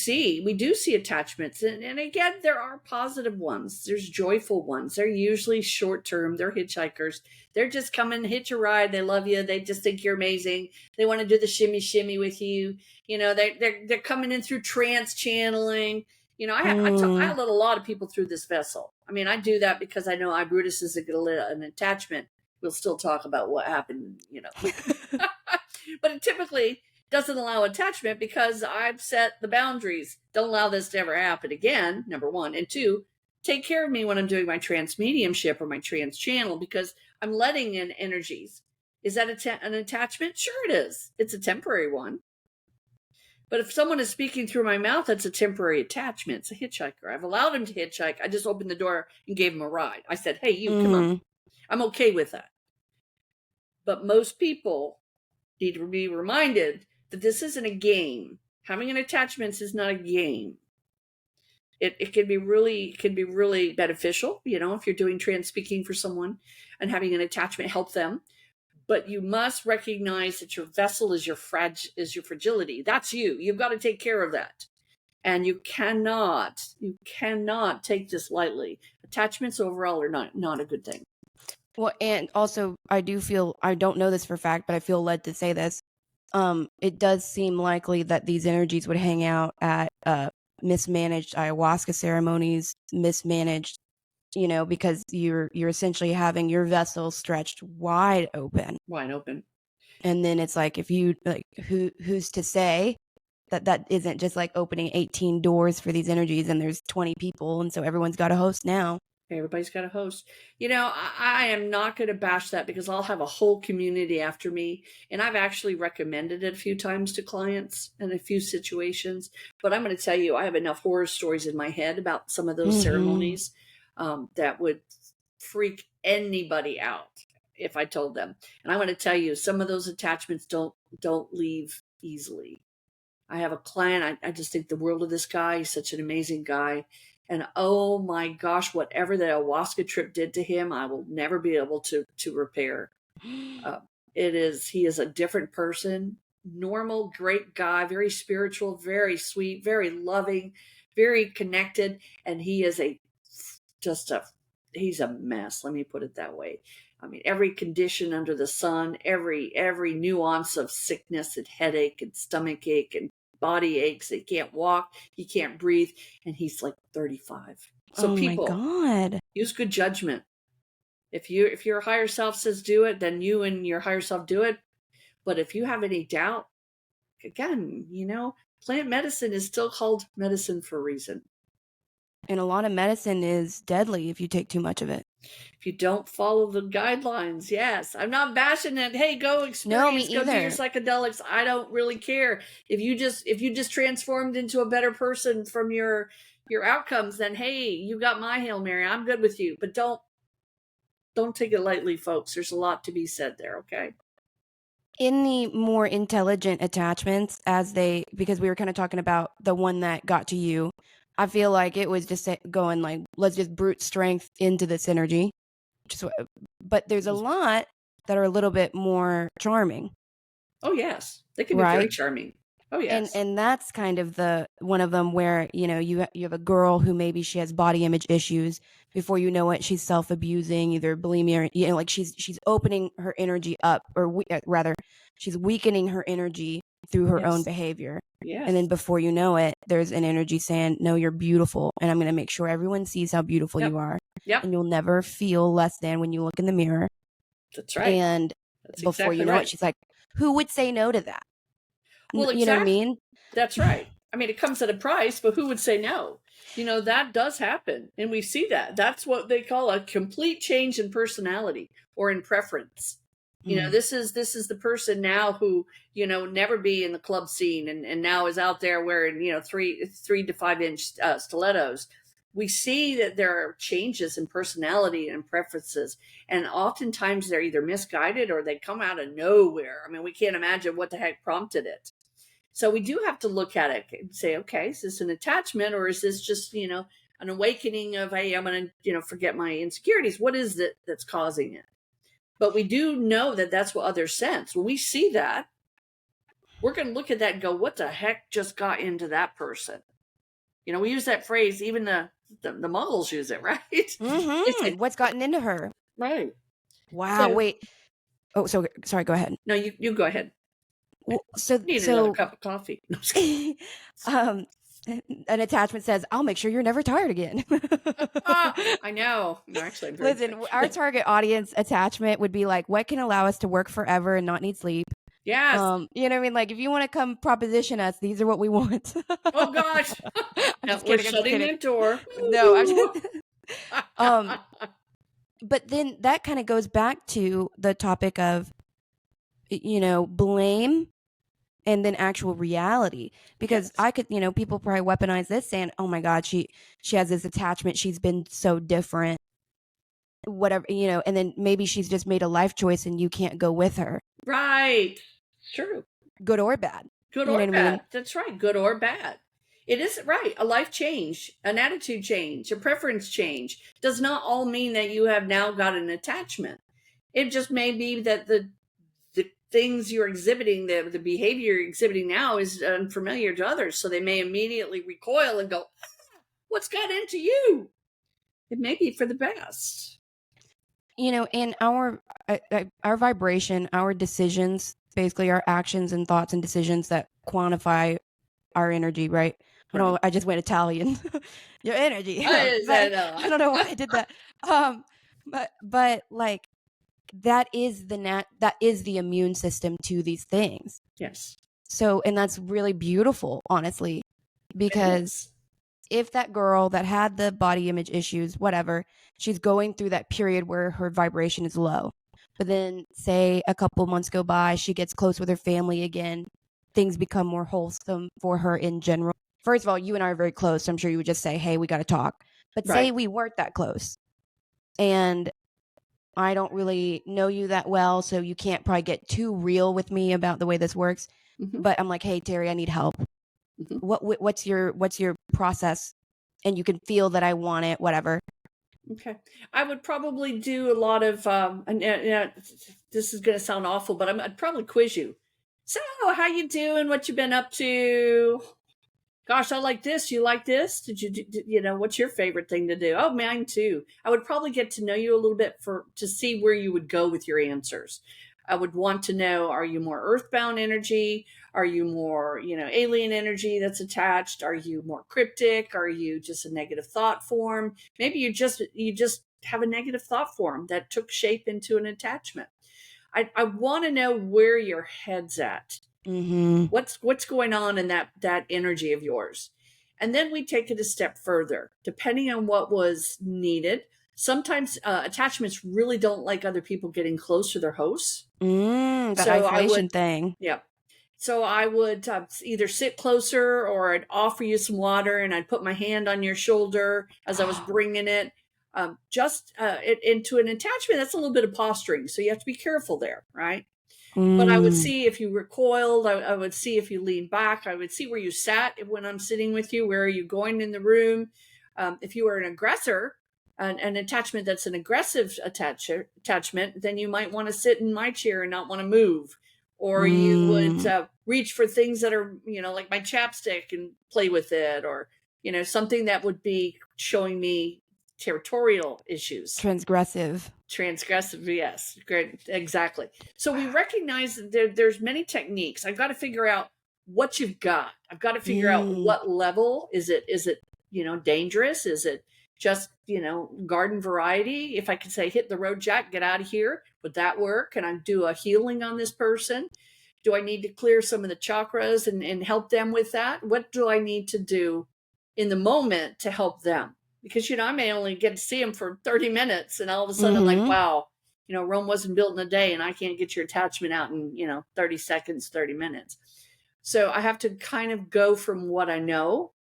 do see attachments. And again, there are positive ones. There's joyful ones. They're usually short term. They're hitchhikers. They're just coming to hitch a ride. They love you. They just think you're amazing. They want to do the shimmy shimmy with you. They're coming in through trance channeling. I let a lot of people through this vessel. I mean, I do that because I know Brutus is an attachment. We'll still talk about what happened, but it typically doesn't allow attachment because I've set the boundaries. Don't allow this to ever happen again, number one. And two, take care of me when I'm doing my trance mediumship or my trance channel because I'm letting in energies. Is that an attachment? Sure it is. It's a temporary one. But if someone is speaking through my mouth, that's a temporary attachment. It's a hitchhiker. I've allowed him to hitchhike. I just opened the door and gave him a ride. I said, hey, you, come on. I'm okay with that. But most people need to be reminded that this isn't a game. Having an attachment is not a game. It can be really beneficial, if you're doing trans speaking for someone and having an attachment help them. But you must recognize that your vessel is your fragility. That's you. You've got to take care of that. And you cannot take this lightly. Attachments overall are not a good thing. Well, and also I don't know this for a fact, but I feel led to say this. It does seem likely that these energies would hang out at mismanaged ayahuasca ceremonies, mismanaged, because you're essentially having your vessel stretched wide open. And then it's like, if you who's to say that isn't just like opening 18 doors for these energies and there's 20 people and so everyone's got a host now. Everybody's got a host. I am not going to bash that because I'll have a whole community after me. And I've actually recommended it a few times to clients in a few situations. But I'm going to tell you, I have enough horror stories in my head about some of those ceremonies that would freak anybody out if I told them. And I want to tell you, some of those attachments don't leave easily. I have a client. I just think the world of this guy. He's such an amazing guy. And oh my gosh, whatever the ayahuasca trip did to him, I will never be able to repair. He is a different person, normal, great guy, very spiritual, very sweet, very loving, very connected. And he is he's a mess. Let me put it that way. I mean, every condition under the sun, every nuance of sickness and headache and stomach ache and body aches. He can't walk, he can't breathe, and he's like 35. So people, my God, use good judgment. If your higher self says do it, then you and your higher self do it. But if you have any doubt, again, plant medicine is still called medicine for a reason. And a lot of medicine is deadly if you take too much of it. If you don't follow the guidelines, yes. I'm not bashing it. Hey, go experience, go do your psychedelics. I don't really care. If you just transformed into a better person from your outcomes, then hey, you got my Hail Mary. I'm good with you. But don't take it lightly, folks. There's a lot to be said there, okay? In the more intelligent attachments, because we were kind of talking about the one that got to you, I feel like it was just going like, let's just brute strength into this energy. But there's a lot that are a little bit more charming. Oh, yes. They can be very charming. Oh, yes. And that's kind of the one of them where, you have a girl who maybe she has body image issues. Before you know it, she's self-abusing, either bulimia, or, like she's opening her energy up, or rather, she's weakening her energy through her own behavior. Yes. And then before you know it, there's an energy saying, no, you're beautiful. And I'm going to make sure everyone sees how beautiful you are. Yep. And you'll never feel less than when you look in the mirror. That's right. And before you know it, she's like, who would say no to that? Well, exactly. You know what I mean? That's right. I mean, it comes at a price, but who would say no? That does happen. And we see that. That's what they call a complete change in personality or in preference. This is the person now who, never be in the club scene and now is out there wearing, 3 to 5 inch stilettos. we see that there are changes in personality and preferences, and oftentimes they're either misguided or they come out of nowhere. I mean, we can't imagine what the heck prompted it. So we do have to look at it and say, okay, is this an attachment, or is this just, an awakening of, hey, I'm going to, forget my insecurities? What is it that's causing it? But we do know that that's what others sense. When we see that, we're going to look at that and go, what the heck just got into that person? We use that phrase, even the muggles use it, right? Mm-hmm. What's gotten into her? Right. Wow. Wait. Oh, so sorry. Go ahead. No, you go ahead. Well, Need another cup of coffee. No, an attachment says, "I'll make sure you're never tired again." I know. No, actually, I'm listen. Our target audience attachment would be like, "What can allow us to work forever and not need sleep?" Yes. You know what I mean? Like, if you want to come proposition us, these are what we want. Oh gosh. We're shutting the door. No, I'm just but then that kind of goes back to the topic of, blame and then actual reality. Because Yes. I could, people probably weaponize this saying, oh my God, she has this attachment. She's been so different, whatever, and then maybe she's just made a life choice and you can't go with her. Right. True. Good or bad. Good or bad. I mean? That's right. Good or bad. It is right. A life change, an attitude change, a preference change does not all mean that you have now got an attachment. It just may be that the things you're exhibiting, the behavior you're exhibiting now is unfamiliar to others. So they may immediately recoil and go, what's got into you? It may be for the best. In our vibration, our decisions, basically our actions and thoughts and decisions that quantify our energy, right? I just went Italian. Your energy. I don't know why I did that. But like that is the immune system to these things. Yes. So, and that's really beautiful, honestly, because if that girl that had the body image issues, whatever, she's going through that period where her vibration is low, but then say a couple months go by, she gets close with her family again, things become more wholesome for her in general. First of all, you and I are very close. So I'm sure you would just say, hey, we got to talk. But say we weren't that close and I don't really know you that well, so you can't probably get too real with me about the way this works. Mm-hmm. But I'm like, hey, Terri, I need help. Mm-hmm. What's your process? And you can feel that I want it, whatever. Okay. I would probably do a lot of, this is going to sound awful, but I'd probably quiz you. So how you doing? What you been up to? Gosh, I like this. You like this? Did what's your favorite thing to do? Oh, mine too. I would probably get to know you a little bit to see where you would go with your answers. I would want to know, are you more earthbound energy? Are you more, alien energy that's attached? Are you more cryptic? Are you just a negative thought form? Maybe you just have a negative thought form that took shape into an attachment. I want to know where your head's at. Mm-hmm. What's going on in that energy of yours? And then we take it a step further, depending on what was needed. Sometimes attachments really don't like other people getting close to their hosts. That isolation thing. Yeah. So I would either sit closer or I'd offer you some water and I'd put my hand on your shoulder as I was bringing it. Into an attachment, that's a little bit of posturing. So you have to be careful there, right? But I would see if you recoiled. I would see if you leaned back. I would see where you sat when I'm sitting with you. Where are you going in the room? If you were an aggressor, an attachment that's an aggressive attachment, then you might want to sit in my chair and not want to move. Or you would reach for things that are, like my chapstick and play with it. Or, something that would be showing me territorial issues. Transgressive, yes. Great. Exactly. So we recognize that there's many techniques. I've got to figure out what you've got. I've got to figure out what level. Is it, dangerous? Is it just, garden variety? If I could say, hit the road, Jack, get out of here. Would that work? Can I do a healing on this person? Do I need to clear some of the chakras and help them with that? What do I need to do in the moment to help them? Because, I may only get to see them for 30 minutes and all of a sudden I'm like, wow, Rome wasn't built in a day and I can't get your attachment out in, 30 seconds, 30 minutes. So I have to kind of go from what I know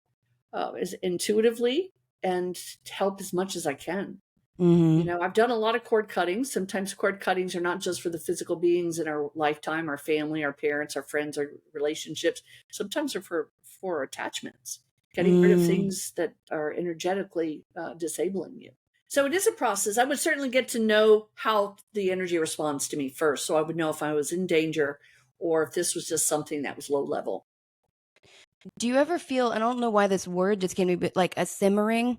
is intuitively and help as much as I can. Mm-hmm. I've done a lot of cord cuttings. Sometimes cord cuttings are not just for the physical beings in our lifetime, our family, our parents, our friends, our relationships. Sometimes they're for attachments, getting rid of things that are energetically disabling you. So it is a process. I would certainly get to know how the energy responds to me first, so I would know if I was in danger or if this was just something that was low level. Do you ever feel, I don't know why this word just came to me, but like a simmering?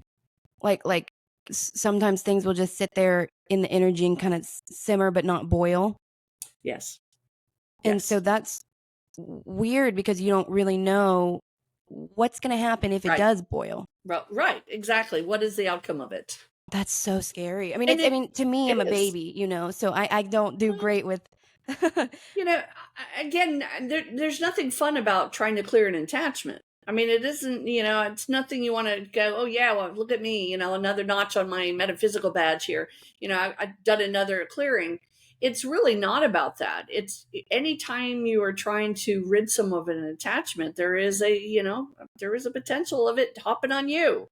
Like sometimes things will just sit there in the energy and kind of simmer but not boil. Yes. And so Yes. that's weird because you don't really know what's going to happen if it Right. does boil. Right. Exactly. What is the outcome of it? That's so scary. I mean, And to me, I'm it a is. baby, so I don't do Well, great with. again, there's nothing fun about trying to clear an attachment. I mean, it isn't, it's nothing you want to go, oh, yeah, well, look at me, another notch on my metaphysical badge here. I've done another clearing. It's really not about that. It's anytime you are trying to rid someone of an attachment, there is a potential of it hopping on you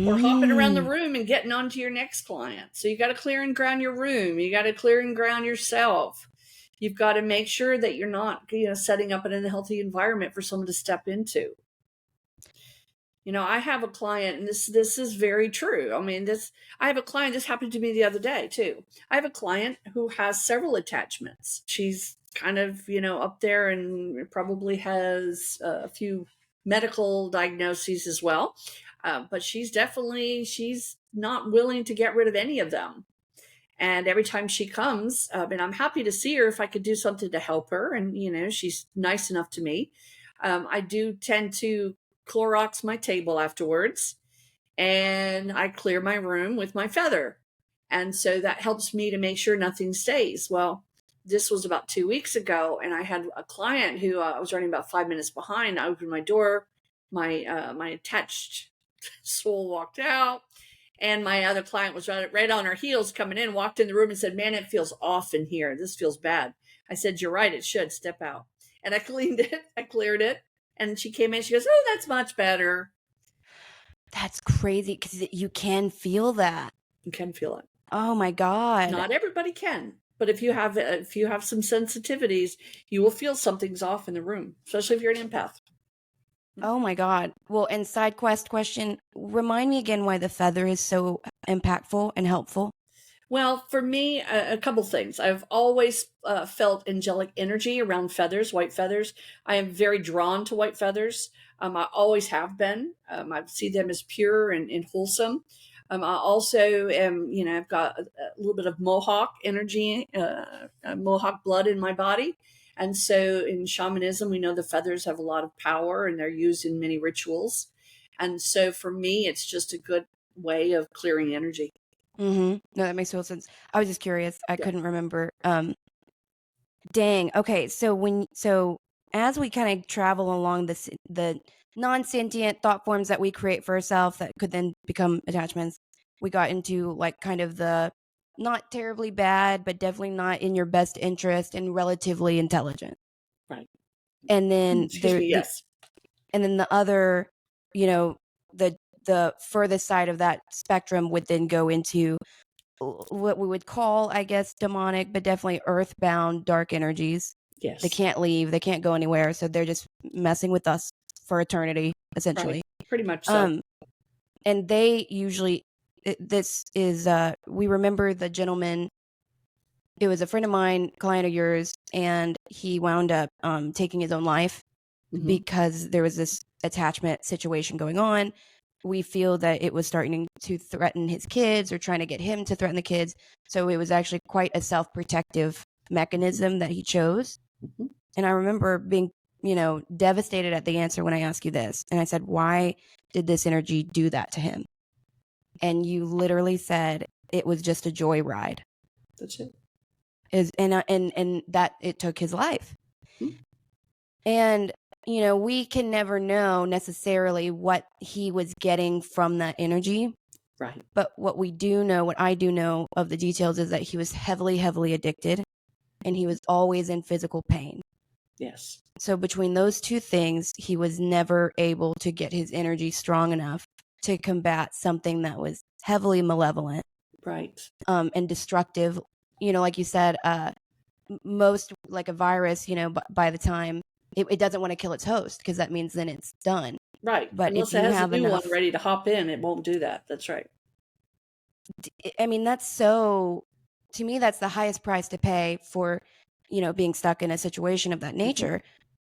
or hopping around the room and getting onto your next client. So you got to clear and ground your room. You got to clear and ground yourself. You've got to make sure that you're not, setting up an unhealthy environment for someone to step into. I have a client, and this is very true. I mean, I have a client. This happened to me the other day too. I have a client who has several attachments. She's kind of up there, and probably has a few medical diagnoses as well. But she's not willing to get rid of any of them. And every time she comes, and I'm happy to see her if I could do something to help her. And, she's nice enough to me. I do tend to Clorox my table afterwards, and I clear my room with my feather. And so that helps me to make sure nothing stays. Well, this was about 2 weeks ago, and I had a client who I was running about 5 minutes behind. I opened my door. My attached soul walked out. And my other client was right on her heels coming in, walked in the room and said, man, it feels off in here. This feels bad. I said, you're right. It should. Step out. And I cleaned it. I cleared it. And she came in. She goes, oh, that's much better. That's crazy because you can feel that. You can feel it. Oh, my God. Not everybody can. But if you have some sensitivities, you will feel something's off in the room, especially if you're an empath. Oh my God. Well, and side quest question, remind me again why the feather is so impactful and helpful. Well, for me, a couple things. I've always felt angelic energy around feathers, white feathers. I am very drawn to white feathers. I always have been. I see them as pure and wholesome. I also am, I've got a little bit of Mohawk energy, Mohawk blood in my body. And so in shamanism, we know the feathers have a lot of power and they're used in many rituals. And so for me, it's just a good way of clearing energy. No, that makes total sense. I was just curious. I couldn't remember. Dang. Okay. So as we kind of travel along the non-sentient thought forms that we create for ourselves that could then become attachments, we got into like kind of the not terribly bad, but definitely not in your best interest and relatively intelligent. Right. And then Excuse me, yes. And then the other, the furthest side of that spectrum would then go into what we would call, I guess, demonic, but definitely earthbound dark energies. Yes. They can't leave. They can't go anywhere. So they're just messing with us for eternity, essentially. Right. Pretty much so. And they usually, this is, we remember the gentleman. It was a friend of mine, client of yours, and he wound up taking his own life because there was this attachment situation going on. We feel that it was starting to threaten his kids or trying to get him to threaten the kids. So it was actually quite a self-protective mechanism that he chose. And I remember being, devastated at the answer when I asked you this. And I said, why did this energy do that to him? And you literally said it was just a joyride. That's it. And that it took his life. And we can never know necessarily what he was getting from that energy. Right. But what I do know of the details is that he was heavily, heavily addicted and he was always in physical pain. Yes. So between those two things, he was never able to get his energy strong enough to combat something that was heavily malevolent, Right. and destructive. Like you said, most, like a virus, by the time it doesn't want to kill its host, because that means then it's done. Right. But if Unless it you has a have new one enough, ready to hop in, it won't do that. That's right. I mean, that's so, to me, that's the highest price to pay for, being stuck in a situation of that nature.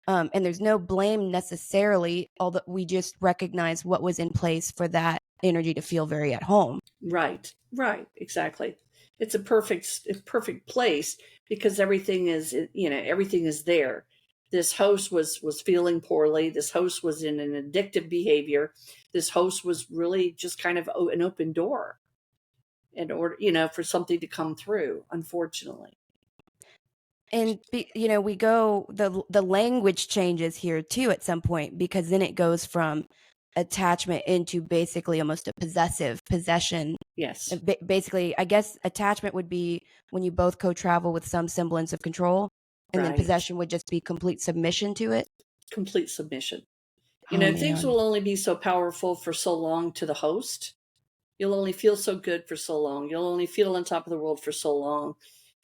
And there's no blame necessarily, although we just recognize what was in place for that energy to feel very at home. Right. Right. Exactly. It's a perfect place because everything is, everything is there. This host was feeling poorly. This host was in an addictive behavior. This host was really just kind of an open door in order, for something to come through, unfortunately. And we go, the language changes here too at some point, because then it goes from attachment into basically almost a possession. Yes. Basically, I guess attachment would be when you both co-travel with some semblance of control, and then Right. possession would just be complete submission to it. Complete submission. Oh Things man. will only be so powerful for so long to the host. You'll only feel so good for so long. You'll only feel on top of the world for so long.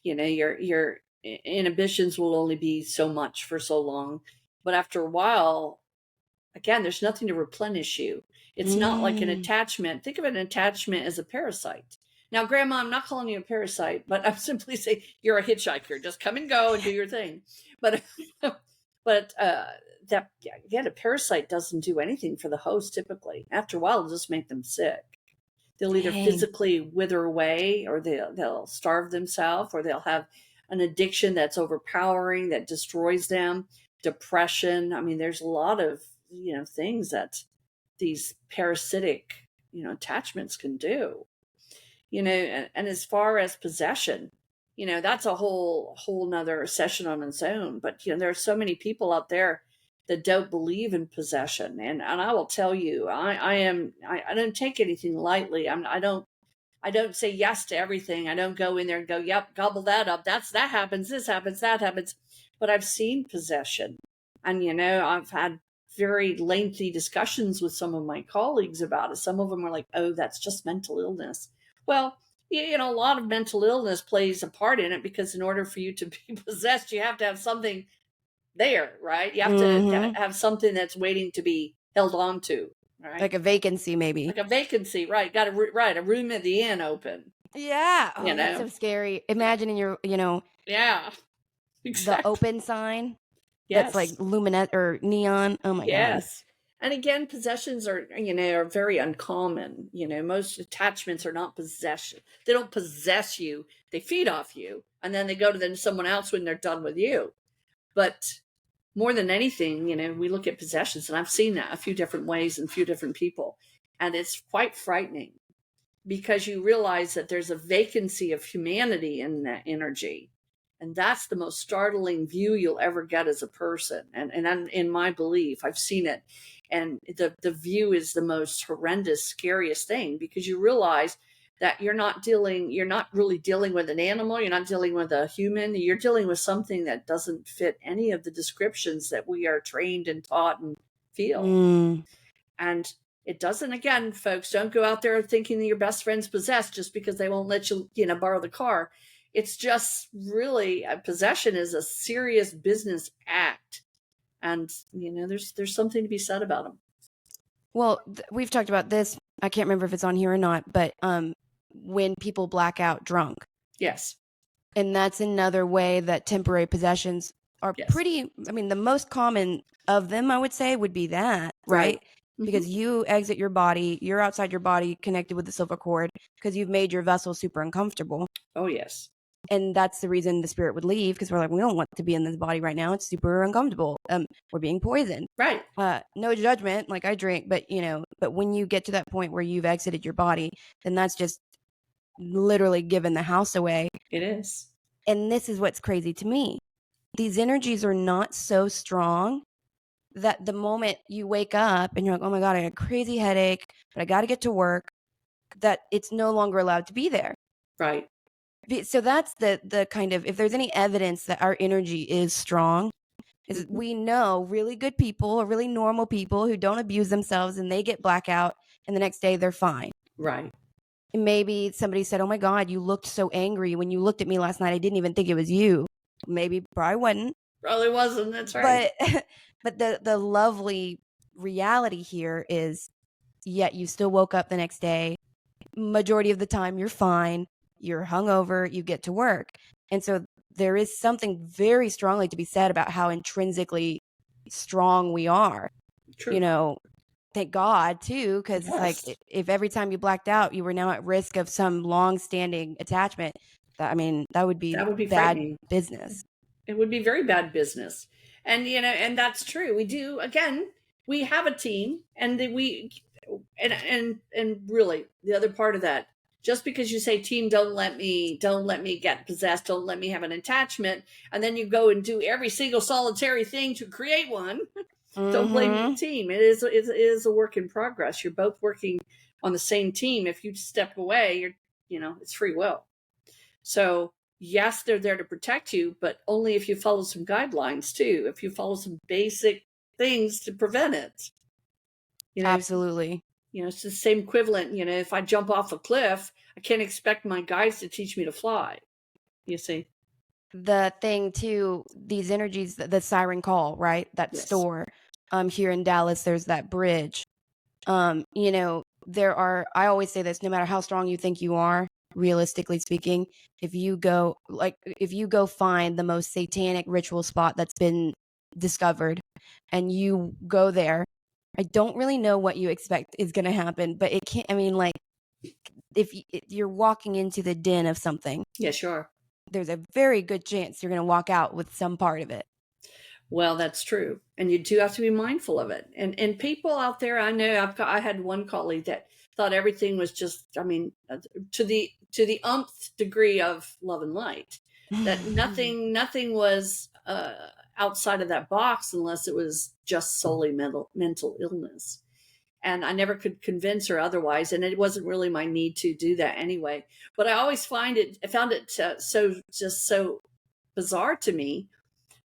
Your inhibitions will only be so much for so long. But after a while, again, there's nothing to replenish you. It's not like an attachment. Think of an attachment as a parasite. Now, Grandma, I'm not calling you a parasite, but I'm simply saying you're a hitchhiker. Just come and go and do your thing. But that, again, a parasite doesn't do anything for the host typically. After a while, it'll just make them sick. They'll either Dang. physically wither away, or they'll starve themselves, or they'll have an addiction that's overpowering, that destroys them. Depression. I mean, there's a lot of things that these parasitic attachments can do. And as far as possession, that's a whole nother session on its own. But there are so many people out there that don't believe in possession, and I will tell you, I don't take anything lightly. I don't say yes to everything. I don't go in there and go, yep, gobble that up. That happens, this happens, that happens. But I've seen possession, and I've had very lengthy discussions with some of my colleagues about it. Some of them are like, oh, that's just mental illness. Well, a lot of mental illness plays a part in it, because in order for you to be possessed, you have to have something there, right? You have to have something that's waiting to be held on to, right? Like a vacancy, maybe. Like a vacancy, right? Got a room at the inn open. Yeah. Oh, that's so scary. Imagining your, Yeah, exactly. the open sign. Yes. That's like luminette or neon. Oh my God. Yes. And again, possessions are very uncommon. Most attachments are not possession. They don't possess you. They feed off you, and then they go to someone else when they're done with you. But more than anything, we look at possessions, and I've seen that a few different ways and a few different people, and it's quite frightening, because you realize that there's a vacancy of humanity in that energy. And that's the most startling view you'll ever get as a person. And I'm, in my belief, I've seen it. And the view is the most horrendous, scariest thing, because you realize that you're not really dealing with an animal. You're not dealing with a human. You're dealing with something that doesn't fit any of the descriptions that we are trained and taught and feel. And it doesn't, again, folks, don't go out there thinking that your best friend's possessed just because they won't let you, borrow the car. It's just really, possession is a serious business act. And, there's something to be said about them. Well, we've talked about this. I can't remember if it's on here or not, but when people black out drunk. Yes. And that's another way that temporary possessions are pretty, the most common of them, I would say, would be that, right? Because you exit your body, you're outside your body connected with the silver cord, because you've made your vessel super uncomfortable. Oh, yes. And that's the reason the spirit would leave, because we're like, we don't want to be in this body right now. It's super uncomfortable. We're being poisoned. Right. No judgment. Like, I drink, but but when you get to that point where you've exited your body, then that's just literally giving the house away. It is. And this is what's crazy to me. These energies are not so strong that the moment you wake up and you're like, oh my God, I had a crazy headache, but I got to get to work, that it's no longer allowed to be there. Right. So that's the kind of, if there's any evidence that our energy is strong, is we know really good people or really normal people who don't abuse themselves and they get blackout and the next day they're fine. Right. And maybe somebody said, oh my God, you looked so angry when you looked at me last night. I didn't even think it was you. Maybe probably wasn't. Probably wasn't. That's right. But the lovely reality here is, yet you still woke up the next day. Majority of the time you're fine. You're hungover. You get to work. And so there is something very strongly to be said about how intrinsically strong we are. True. You know, thank God too, because Yes. it's like if every time you blacked out, you were now at risk of some long-standing attachment. That would be bad frightening. business. It would be very bad business. And and that's true. We do, again, we have a team, and and really the other part of that, just because you say team, don't let me get possessed, don't let me have an attachment, and then you go and do every single solitary thing to create one. Don't blame the team. It is a work in progress. You're both working on the same team. If you step away, it's free will. So yes, they're there to protect you, but only if you follow some guidelines too. If you follow some basic things to prevent it. Absolutely. It's the same equivalent. If I jump off a cliff, I can't expect my guides to teach me to fly. You see? The thing too, these energies, the siren call, right? That Yes. store. Here in Dallas, there's that bridge. There are, I always say this, no matter how strong you think you are, realistically speaking, if you go find the most satanic ritual spot that's been discovered and you go there, I don't really know what you expect is going to happen, but it can't, if you're walking into the den of something. Yeah, sure. There's a very good chance you're going to walk out with some part of it. Well, that's true. And you do have to be mindful of it. And people out there, I know I had one colleague that thought everything was just, to the umpth degree of love and light, that nothing was outside of that box unless it was just solely mental illness. And I never could convince her otherwise. And it wasn't really my need to do that anyway. But I always found it so bizarre to me,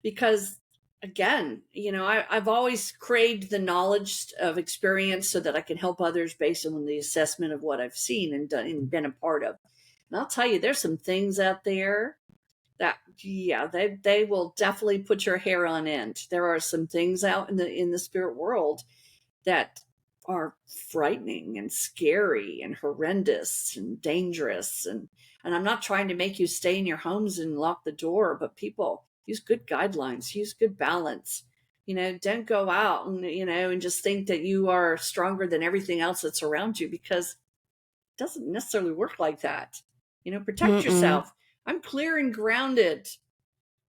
because again, I've always craved the knowledge of experience so that I can help others based on the assessment of what I've seen and done and been a part of. And I'll tell you, there's some things out there that, yeah, they will definitely put your hair on end. There are some things out in the spirit world that are frightening and scary and horrendous and dangerous. And I'm not trying to make you stay in your homes and lock the door, but people, use good guidelines, use good balance. Don't go out and just think that you are stronger than everything else that's around you, because it doesn't necessarily work like that. Protect yourself. I'm clear and grounded.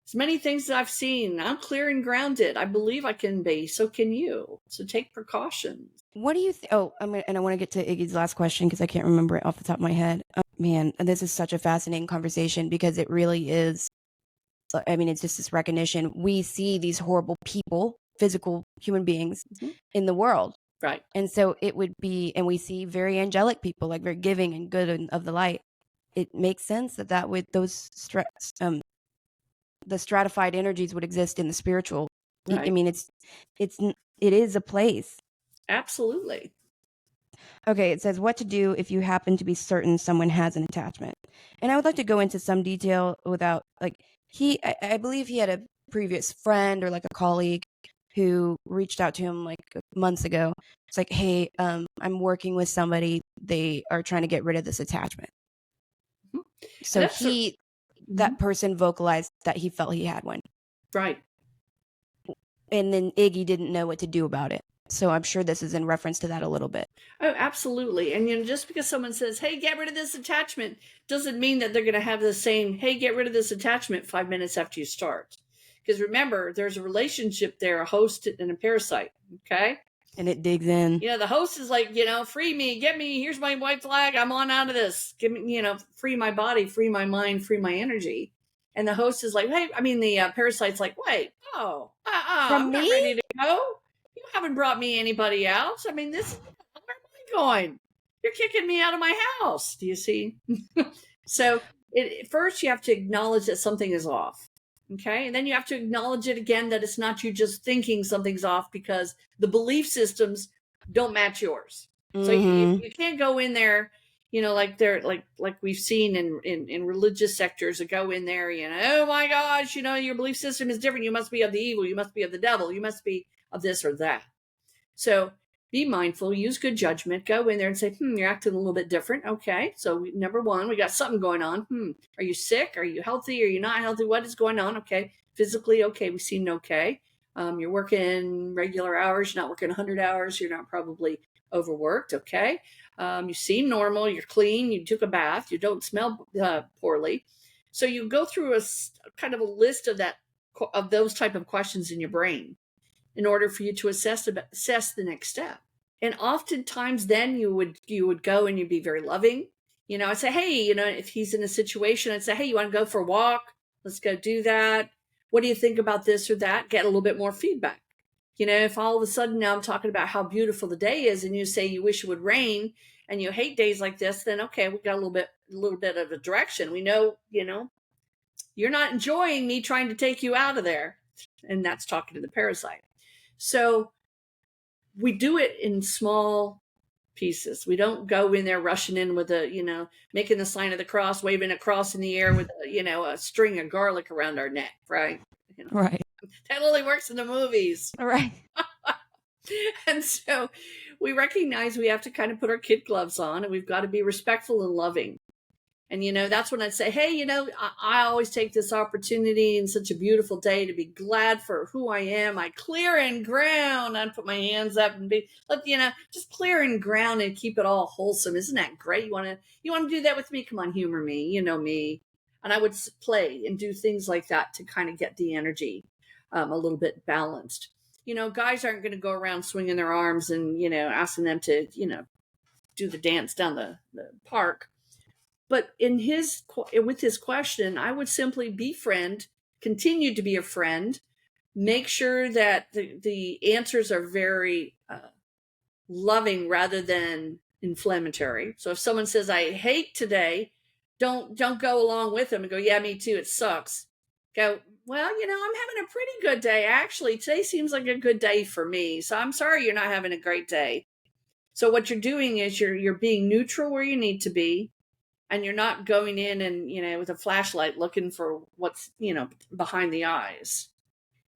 As many things that I've seen, I'm clear and grounded. I believe I can be. So can you. So take precautions. What do you think? Oh, I want to get to Iggy's last question because I can't remember it off the top of my head. Man, this is such a fascinating conversation because it really is. It's just this recognition. We see these horrible people, physical human beings in the world. Right. And so it would be, and we see very angelic people, like very giving and good and of the light. It makes sense that would, those the stratified energies would exist in the spiritual. Right. It is a place. Absolutely. Okay, it says what to do if you happen to be certain someone has an attachment. And I would like to go into some detail without, I believe he had a previous friend or like a colleague who reached out to him like months ago. It's like, hey, I'm working with somebody. They are trying to get rid of this attachment. So that person vocalized that he felt he had one. Right. And then Iggy didn't know what to do about it. So I'm sure this is in reference to that a little bit. Oh, absolutely. And just because someone says, hey, get rid of this attachment, doesn't mean that they're going to have the same, hey, get rid of this attachment 5 minutes after you start. Because remember, there's a relationship there, a host and a parasite. Okay. And it digs in. The host is like, free me, get me, here's my white flag, I'm on out of this. Give me, free my body, free my mind, free my energy. And the host is like, hey, the parasite's like, wait, I'm not ready to go. You haven't brought me anybody else. Where am I going? You're kicking me out of my house. Do you see? So first you have to acknowledge that something is off. Okay. And then you have to acknowledge it again, that it's not you just thinking something's off because the belief systems don't match yours. So you can't go in there, like they're like we've seen in religious sectors that go in there, oh my gosh, your belief system is different. You must be of the evil. You must be of the devil. You must be of this or that. So be mindful, use good judgment, go in there and say, you're acting a little bit different. Okay. So number one, we got something going on. Are you sick? Are you healthy? Are you not healthy? What is going on? Okay. Physically, okay. We seem okay. You're working regular hours. You're not working 100 hours. You're not probably overworked. Okay. You seem normal. You're clean. You took a bath. You don't smell poorly. So you go through a kind of a list of those type of questions in your brain in order for you to assess the next step. And oftentimes then you would go and you'd be very loving. I'd say, hey, if he's in a situation, I'd say, hey, you want to go for a walk? Let's go do that. What do you think about this or that? Get a little bit more feedback. If all of a sudden now I'm talking about how beautiful the day is and you say you wish it would rain and you hate days like this, then okay, we got a little bit of a direction. We know, you're not enjoying me trying to take you out of there. And that's talking to the parasite. So we do it in small pieces. We don't go in there rushing in with making the sign of the cross, waving a cross in the air with, a string of garlic around our neck, right? Right. That only works in the movies. Right. And so we recognize we have to kind of put our kid gloves on and we've got to be respectful and loving. And, that's when I'd say, hey, I always take this opportunity in such a beautiful day to be glad for who I am. I clear and ground. I put my hands up and just clear and ground and keep it all wholesome. Isn't that great? You want to do that with me? Come on, humor me. You know me. And I would play and do things like that to kind of get the energy a little bit balanced. Guys aren't going to go around swinging their arms and, asking them to, do the dance down the park. But with his question, I would simply befriend, continue to be a friend, make sure that the answers are very loving rather than inflammatory. So if someone says, I hate today, don't go along with them and go, yeah, me too, it sucks. Go, well, I'm having a pretty good day. Actually, today seems like a good day for me. So I'm sorry you're not having a great day. So what you're doing is you're being neutral where you need to be. And you're not going in and, with a flashlight looking for what's, behind the eyes.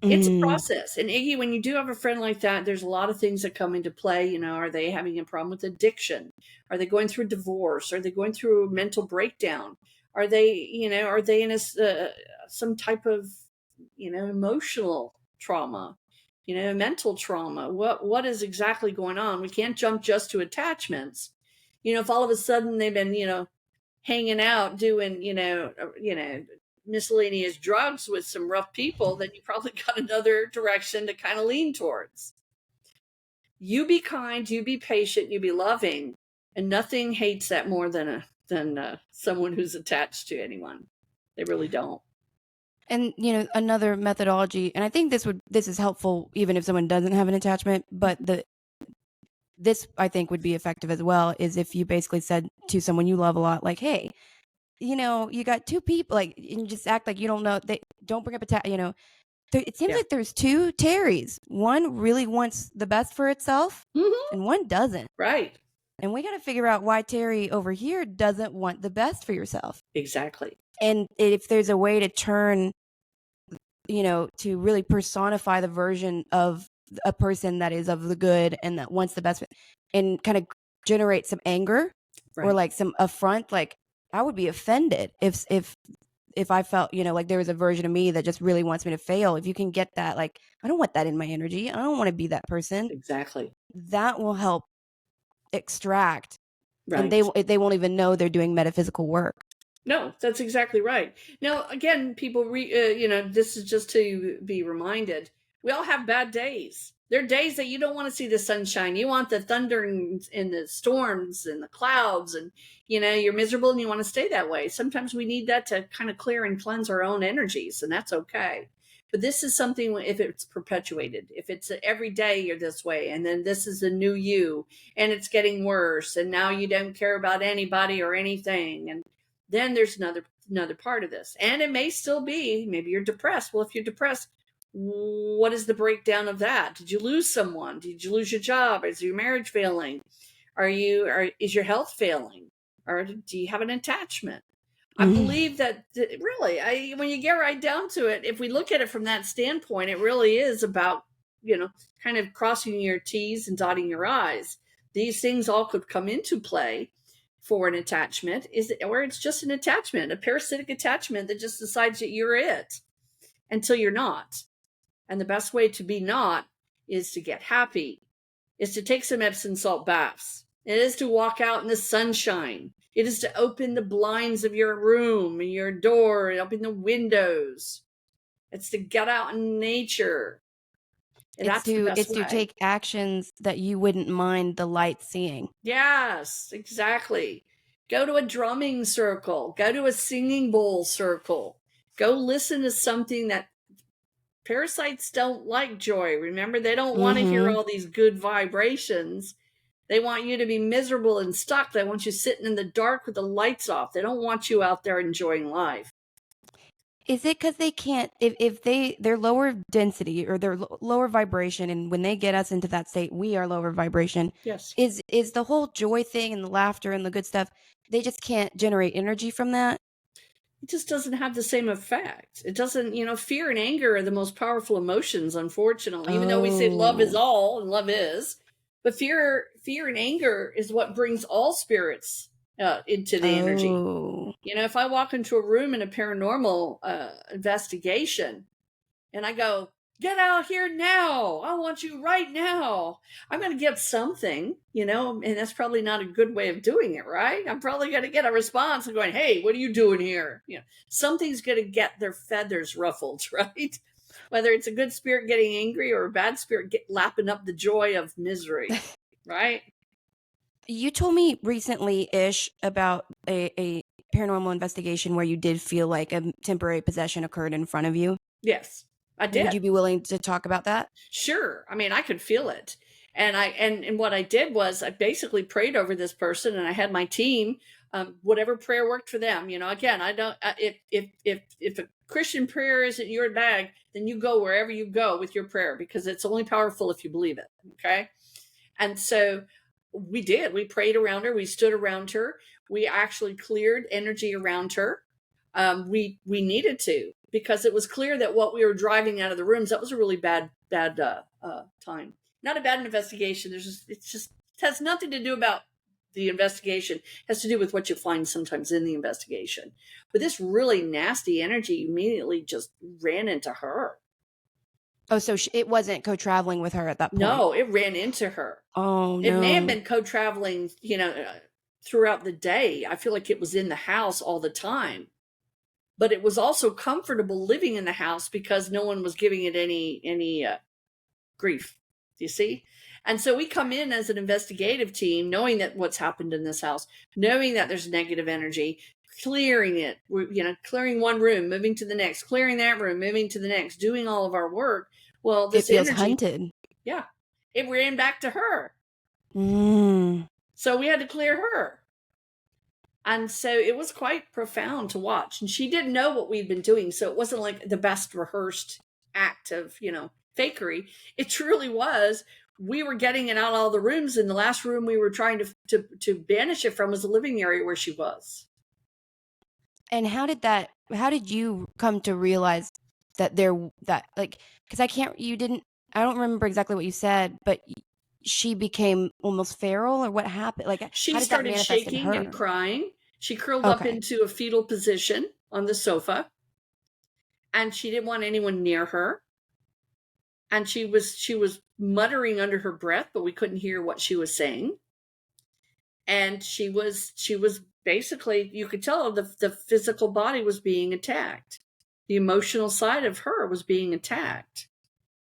It's a process. And Iggy, when you do have a friend like that, there's a lot of things that come into play. Are they having a problem with addiction? Are they going through divorce? Are they going through a mental breakdown? Are they in some type of, emotional trauma, mental trauma? What is exactly going on? We can't jump just to attachments. If all of a sudden they've been, hanging out doing, miscellaneous drugs with some rough people, then you probably got another direction to kind of lean towards. You be kind, you be patient, you be loving, and nothing hates that more than someone who's attached to anyone. They really don't. And another methodology, and I think this is helpful even if someone doesn't have an attachment, but this I think would be effective as well, is if you basically said to someone you love a lot, like, hey, you got two people, like, and just act like you don't know. They don't bring up it seems like there's two Terrys. One really wants the best for itself, and one doesn't. Right. And we got to figure out why Terri over here doesn't want the best for yourself. Exactly. And if there's a way to turn, to really personify the version of a person that is of the good and that wants the best, and kind of generate some anger, right, or like some affront. Like, I would be offended if I felt, like there was a version of me that just really wants me to fail. If you can get that, like, I don't want that in my energy. I don't want to be that person. Exactly. That will help extract, right, and they won't even know they're doing metaphysical work. No, that's exactly right. Now, again, people, this is just to be reminded, we all have bad days. There are days that you don't want to see the sunshine. You want the thunder and the storms and the clouds, and, you're miserable and you want to stay that way. Sometimes we need that to kind of clear and cleanse our own energies, and that's okay. But this is something, if it's perpetuated, if it's every day you're this way, and then this is the new you, and it's getting worse, and now you don't care about anybody or anything, and then there's another another part of this. And it may still be, maybe you're depressed. Well, if you're depressed, what is the breakdown of that? Did you lose someone? Did you lose your job? Is your marriage failing? Is your health failing? Or do you have an attachment? I believe that really, when you get right down to it, if we look at it from that standpoint, it really is about, kind of crossing your T's and dotting your I's. These things all could come into play for an attachment, or it's just an attachment, a parasitic attachment that just decides that you're it until you're not. And the best way to be not is to get happy, is to take some Epsom salt baths. It is to walk out in the sunshine. It is to open the blinds of your room and your door and open the windows. It's to get out in nature. And it's to take actions that you wouldn't mind the light seeing. Yes, exactly. Go to a drumming circle. Go to a singing bowl circle. Go listen to something that parasites don't like joy. Remember, they don't want to hear all these good vibrations. They want you to be miserable and stuck. They want you sitting in the dark with the lights off. They don't want you out there enjoying life. Is it because they can't, if they're lower density or they're lower vibration, and when they get us into that state, we are lower vibration. Yes. Is the whole joy thing and the laughter and the good stuff, they just can't generate energy from that? It just doesn't have the same effect. It doesn't, fear and anger are the most powerful emotions, unfortunately, even though we say love is all, and love is. But fear and anger is what brings all spirits into the energy. If I walk into a room in a paranormal investigation and I go, get out here now, I want you right now, I'm going to get something, and that's probably not a good way of doing it, right? I'm probably going to get a response of going, hey, what are you doing here? Something's going to get their feathers ruffled, right? Whether it's a good spirit getting angry or a bad spirit lapping up the joy of misery, right? You told me recently-ish about a paranormal investigation where you did feel like a temporary possession occurred in front of you. Yes, I did. Would you be willing to talk about that? Sure. I mean, I could feel it. And what I did was I basically prayed over this person, and I had my team, whatever prayer worked for them. Again, I don't, if a Christian prayer isn't your bag, then you go wherever you go with your prayer, because it's only powerful if you believe it. Okay. And so we did, we prayed around her. We stood around her. We actually cleared energy around her. We needed to, because it was clear that what we were driving out of the rooms, that was a really bad time. Not a bad investigation. It has nothing to do about the investigation. It has to do with what you find sometimes in the investigation. But this really nasty energy immediately just ran into her. Oh, so it wasn't co-traveling with her at that point? No, it ran into her. Oh, no. It may have been co-traveling, throughout the day. I feel like it was in the house all the time. But it was also comfortable living in the house because no one was giving it any grief. Do you see? And so we come in as an investigative team, knowing that what's happened in this house, knowing that there's negative energy, clearing it, clearing one room, moving to the next, clearing that room, moving to the next, doing all of our work. Well, this it feels energy, hunted. Yeah, it ran back to her. So we had to clear her. And so it was quite profound to watch. And she didn't know what we'd been doing. So it wasn't like the best rehearsed act of, fakery. It truly was. We were getting it out of all the rooms. And the last room we were trying to banish it from was the living area where she was. And how did you come to realize that because I don't remember exactly what you said, but she became almost feral, or what happened? Like, she started shaking and crying. She curled up into a fetal position on the sofa, and she didn't want anyone near her. And she was muttering under her breath, but we couldn't hear what she was saying. And she was basically, you could tell the physical body was being attacked. The emotional side of her was being attacked.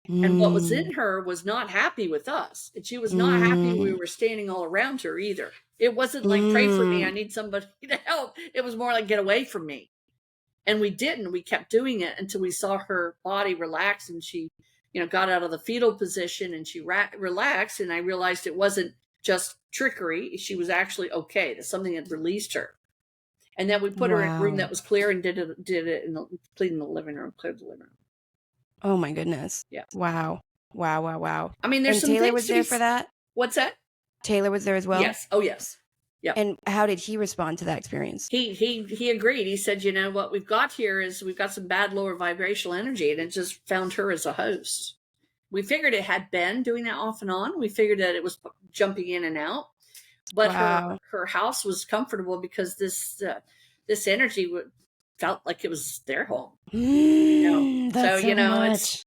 And what was in her was not happy with us. And she was not happy we were standing all around her either. It wasn't like, pray for me, I need somebody to help. It was more like, get away from me. And we didn't. We kept doing it until we saw her body relax, and she, got out of the fetal position, and she relaxed. And I realized it wasn't just trickery. She was actually okay, that something had released her. And then we put her in a room Wow. that was clear and did it cleaned the living room, cleared the living room. Oh my goodness. Yeah. Wow. Wow. I mean, there's And some Taylor things was to there be. for that? What's that? Taylor was there as well? Yes. Oh, yes. Yep. And how did he respond to that experience? He agreed. He said, you know, what we've got here is we've got some bad lower vibrational energy, and it just found her as a host. We figured it had been doing that off and on. We figured that it was jumping in and out, but Wow. her house was comfortable because this energy felt like it was their home. That's so much.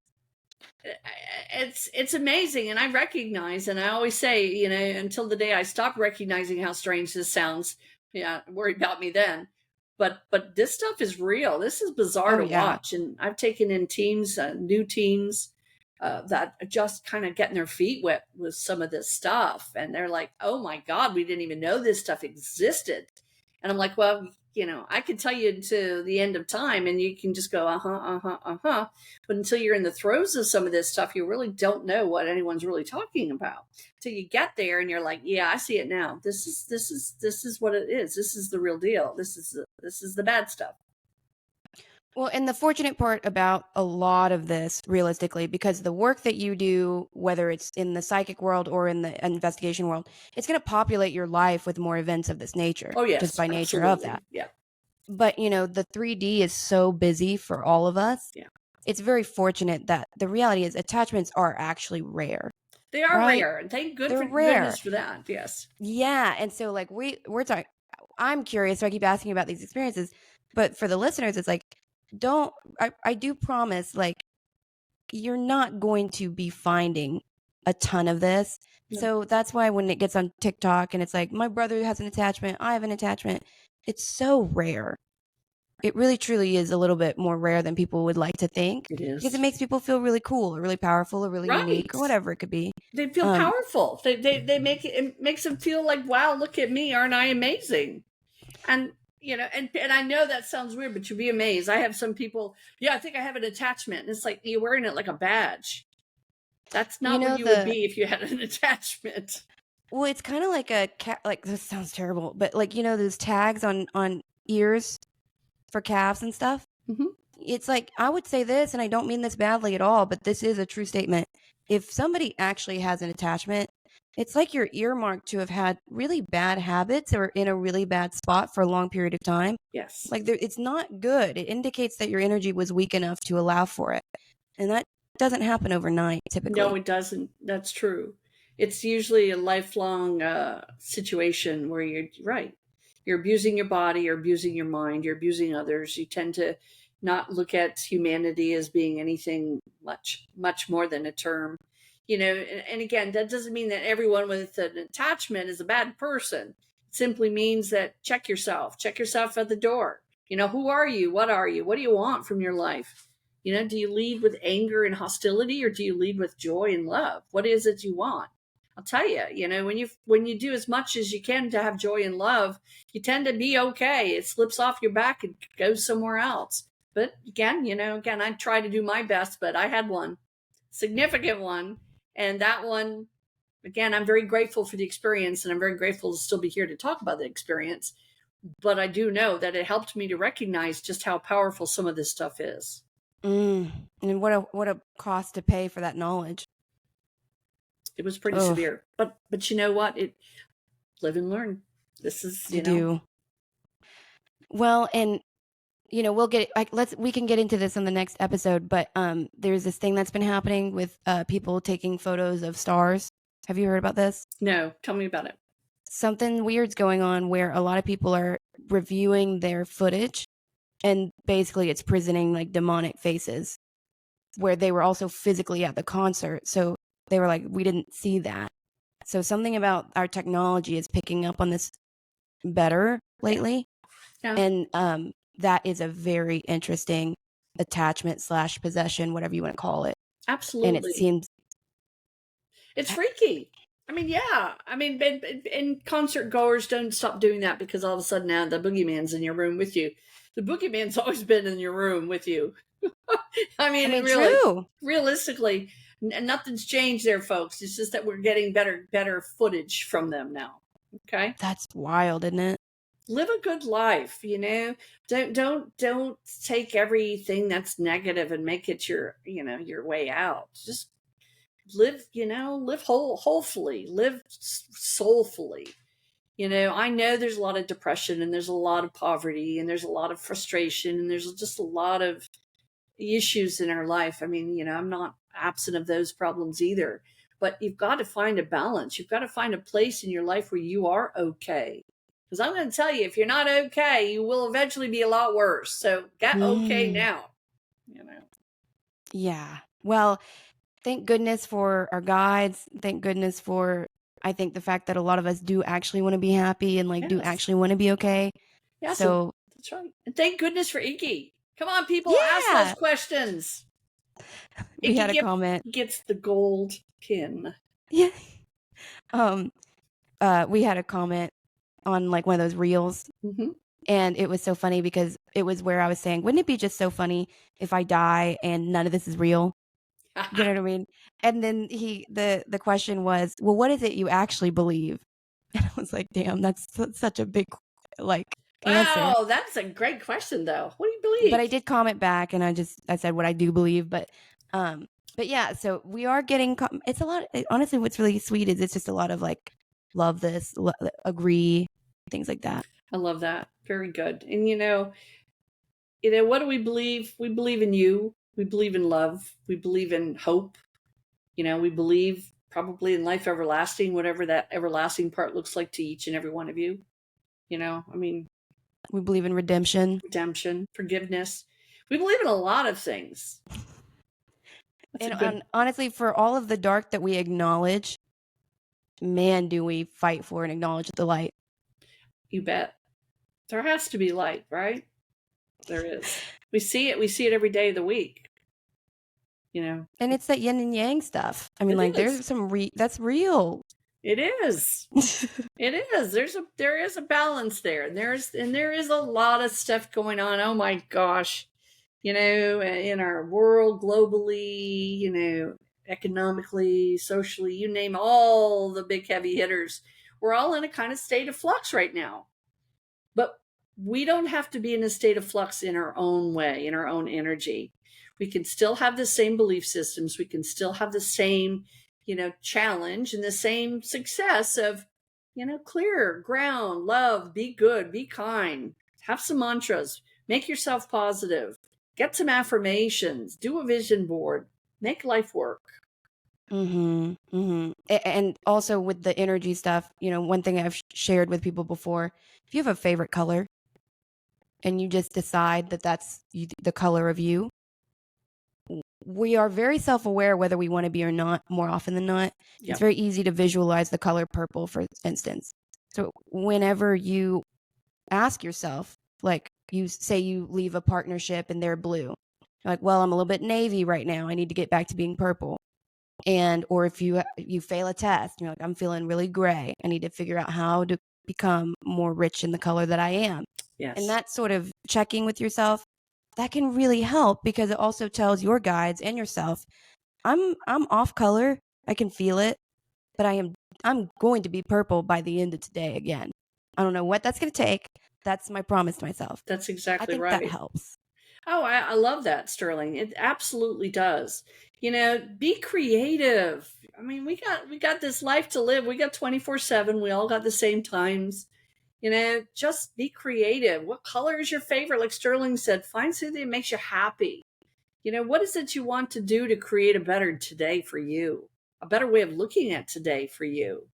It's amazing, and I recognize, and I always say, you know, until the day I stop recognizing how strange this sounds, yeah, worry about me then. But this stuff is real. This is bizarre to watch, and I've taken in teams, new teams, that are just kind of getting their feet wet with some of this stuff, and they're like, "Oh my God, we didn't even know this stuff existed." And I'm like, well, you know, I could tell you to the end of time, and you can just go, but until you're in the throes of some of this stuff, you really don't know what anyone's really talking about. Till you get there, and you're like, yeah, I see it now. This is what it is. This is the real deal. This is the bad stuff. Well, and the fortunate part about a lot of this, realistically, because the work that you do, whether it's in the psychic world or in the investigation world, it's going to populate your life with more events of this nature. Oh, yes. Just by nature absolutely. of that. Yeah. But, you know, the 3D is so busy for all of us. Yeah. It's very fortunate that the reality is attachments are actually rare. They are rare, and thank goodness for that. Yes. Yeah. And so, like, we're talking, I'm curious, so I keep asking about these experiences. But for the listeners, it's like, I do promise, like, you're not going to be finding a ton of this. No. So that's why when it gets on TikTok and it's like, my brother has an attachment, I have an attachment, it's so rare. It really truly is a little bit more rare than people would like to think. It is. Because it makes people feel really cool or really powerful or really unique or whatever it could be. They feel powerful. They make it makes them feel like, wow, look at me, aren't I amazing? And you know, and I know that sounds weird, but you'd be amazed. I have some people, yeah, I think I have an attachment. And it's like, you're wearing it like a badge. That's not what you would be if you had an attachment. Well, it's kind of like like, this sounds terrible, but like, you know, those tags on ears for calves and stuff. Mm-hmm. It's like, I would say this, and I don't mean this badly at all, but this is a true statement. If somebody actually has an attachment, it's like you're earmarked to have had really bad habits or in a really bad spot for a long period of time. Yes. Like, it's not good. It indicates that your energy was weak enough to allow for it. And that doesn't happen overnight, typically. No, it doesn't. That's true. It's usually a lifelong situation where you're abusing your body, you're abusing your mind, you're abusing others. You tend to not look at humanity as being anything much more than a term. You know, and again, that doesn't mean that everyone with an attachment is a bad person. It simply means that check yourself at the door. You know, who are you? What are you? What do you want from your life? You know, do you lead with anger and hostility, or do you lead with joy and love? What is it you want? I'll tell you, you know, when you do as much as you can to have joy and love, you tend to be okay. It slips off your back and goes somewhere else. But again, I try to do my best, but I had one significant one. And that one, again, I'm very grateful for the experience, and I'm very grateful to still be here to talk about the experience. But I do know that it helped me to recognize just how powerful some of this stuff is. And what a cost to pay for that knowledge. It was pretty severe. But you know what? Live and learn. This is, you know. Do. Well, and you know, we can get into this in the next episode, but there's this thing that's been happening with people taking photos of stars. Have you heard about this? No, tell me about it. Something weird's going on where a lot of people are reviewing their footage, and basically it's presenting like demonic faces where they were also physically at the concert. So they were like, we didn't see that. So something about our technology is picking up on this better lately. Yeah. And that is a very interesting attachment / possession, whatever you want to call it. Absolutely. And it seems... It's freaky. I mean, yeah. I mean, and concert goers don't stop doing that because all of a sudden now the boogeyman's in your room with you. The boogeyman's always been in your room with you. I mean really, true. Realistically, nothing's changed there, folks. It's just that we're getting better footage from them now. Okay? That's wild, isn't it? live a good life, don't take everything that's negative and make it your way out. Just live, live wholefully, live soulfully. I know there's a lot of depression and there's a lot of poverty and there's a lot of frustration and there's just a lot of issues in our life. I mean, I'm not absent of those problems either, but you've got to find a balance. You've got to find a place in your life where you are okay. Because I'm going to tell you, if you're not okay, you will eventually be a lot worse. So get okay now, Yeah. Well, thank goodness for our guides. Thank goodness for, I think, the fact that a lot of us do actually want to be happy and do Yes. actually want to be okay. Yeah, So that's right. And thank goodness for Iggy. Come on, people, ask yeah, those questions. we had a Iggy comment. gets the gold pin. Yeah. We had a comment on one of those reels. Mm-hmm. And it was so funny because it was where I was saying, wouldn't it be just so funny if I die and none of this is real? You know what I mean? And then the question was, well, what is it you actually believe? And I was like, damn, that's such a big answer. Wow, that's a great question, though. What do you believe? But I did comment back, and I said what I do believe. But yeah, so we are getting. It's a lot. Honestly, what's really sweet is it's just a lot of love this, agree, things like that. I love that. Very good. And what do we believe? We believe in you. We believe in love. We believe in hope. We believe probably in life everlasting, whatever that everlasting part looks like to each and every one of you. I mean, we believe in redemption, forgiveness. We believe in a lot of things. And honestly, for all of the dark that we acknowledge, man, do we fight for and acknowledge the light. You bet. There has to be light, right? There is. We see it every day of the week. And it's that yin and yang stuff. I mean, there's some that's real. It is. It is. There is a balance there. And there is a lot of stuff going on. Oh my gosh. In our world globally, economically, socially, you name all the big heavy hitters. We're all in a kind of state of flux right now. But we don't have to be in a state of flux in our own way, in our own energy. We can still have the same belief systems. We can still have the same, challenge and the same success of, clear ground, love, be good, be kind, have some mantras, make yourself positive, get some affirmations, do a vision board, make life work. Mm-hmm. Mm-hmm. And also with the energy stuff, one thing I've shared with people before, if you have a favorite color and you just decide that that's the color of you, we are very self-aware whether we want to be or not more often than not. Yep. It's very easy to visualize the color purple, for instance. So whenever you ask yourself, you say you leave a partnership and they're blue, you're like, well, I'm a little bit navy right now. I need to get back to being purple. Or if you fail a test, you're like, I'm feeling really gray. I need to figure out how to become more rich in the color that I am. Yes. And that sort of checking with yourself, that can really help because it also tells your guides and yourself, I'm off color. I can feel it, but I'm going to be purple by the end of today again. I don't know what that's going to take. That's my promise to myself. That's exactly right. I think that helps. Oh, I love that, Sterling. It absolutely does. Be creative. I mean, we got this life to live. We got 24/7. We all got the same times. Just be creative. What color is your favorite? Like Sterling said, find something that makes you happy. What is it you want to do to create a better today for you? A better way of looking at today for you.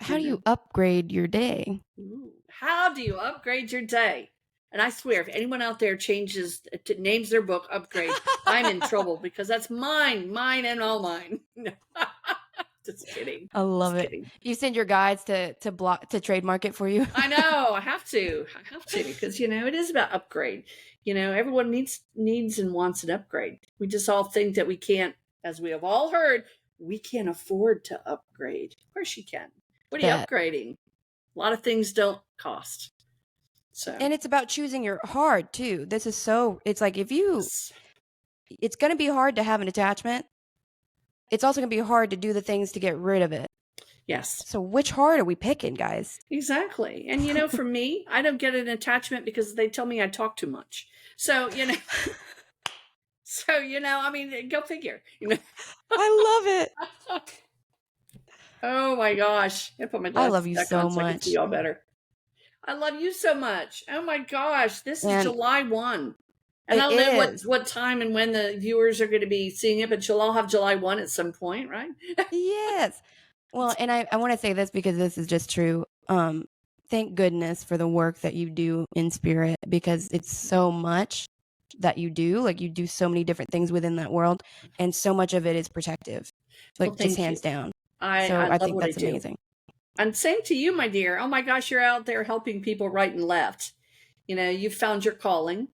How do you upgrade your day? Ooh, how do you upgrade your day? And I swear, if anyone out there names their book Upgrade, I'm in trouble because that's mine and all mine. Just kidding. I love it. Kidding. You send your guides to trademark it for you. I know. I have to because it is about upgrade. Everyone needs and wants an upgrade. We just all think that we can't, as we have all heard, we can't afford to upgrade. Of course you can. What are you upgrading? A lot of things don't cost. So. And it's about choosing your heart too. It's like it's going to be hard to have an attachment. It's also going to be hard to do the things to get rid of it. Yes. So which heart are we picking, guys? Exactly. And for me, I don't get an attachment because they tell me I talk too much. So, I mean, go figure. I love it. Oh my gosh. I put my I love glasses you back so on so I can see much. y'all better. I love you so much. Oh my gosh. This is And July 1. And it I don't know is. what time and when the viewers are going to be seeing it, but you'll all have July 1 at some point, right? Yes. Well, and I want to say this because this is just true. Thank goodness for the work that you do in spirit, because it's so much that you do. Like, you do so many different things within that world, and so much of it is protective, Well, like, just thank you. hands down. I So I love think what I that's do. amazing. And same to you, my dear. Oh my gosh, you're out there helping people right and left. You've found your calling.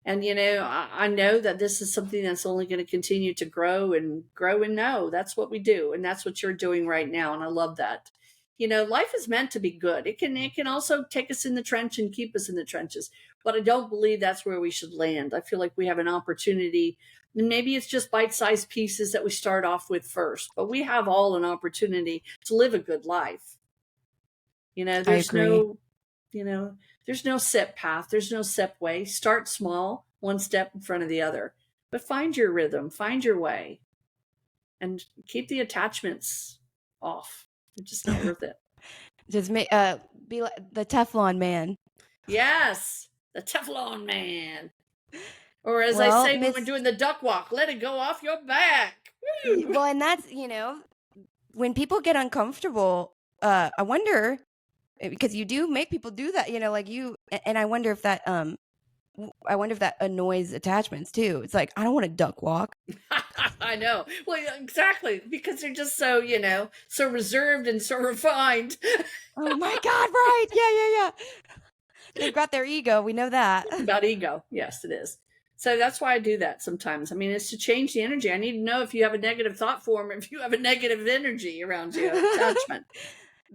And, I know that this is something that's only going to continue to grow and grow. And no, that's what we do. And that's what you're doing right now. And I love that. Life is meant to be good. It can also take us in the trench and keep us in the trenches. But I don't believe that's where we should land. I feel like we have an opportunity. And maybe it's just bite-sized pieces that we start off with first. But we have all an opportunity to live a good life. There's there's no set path. There's no set way. Start small, one step in front of the other. But find your rhythm, find your way, and keep the attachments off. They're just not worth it. Just be like the Teflon man. Yes, the Teflon man. Or as I say when we're doing the duck walk, let it go off your back. Woo! Well, and that's, when people get uncomfortable, I wonder, because you do make people do that, like you, and I wonder if that annoys attachments too. It's like, I don't want to duck walk. I know. Well, exactly, because they're just so, so reserved and so refined. Oh my God, right. Yeah. They've got their ego. We know that. It's about ego. Yes, it is. So that's why I do that sometimes. I mean, it's to change the energy. I need to know if you have a negative thought form, if you have a negative energy around you, attachment.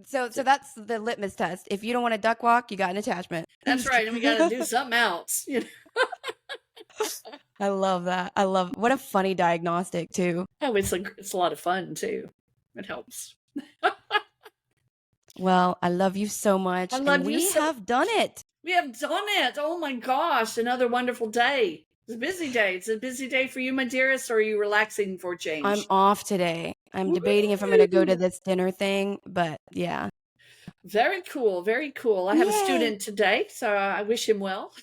So that's the litmus test. If you don't want to duck walk, you got an attachment. That's right. And we got to do something else. I love that. What a funny diagnostic too. Oh, it's a lot of fun too. It helps. Well, I love you so much. I love you. We have done it. We have done it. Oh my gosh. Another wonderful day. It's a busy day. It's a busy day for you, my dearest, or are you relaxing for a change? I'm off today. I'm debating if I'm going to go to this dinner thing, but yeah. Very cool. Very cool. I have a student today, so I wish him well.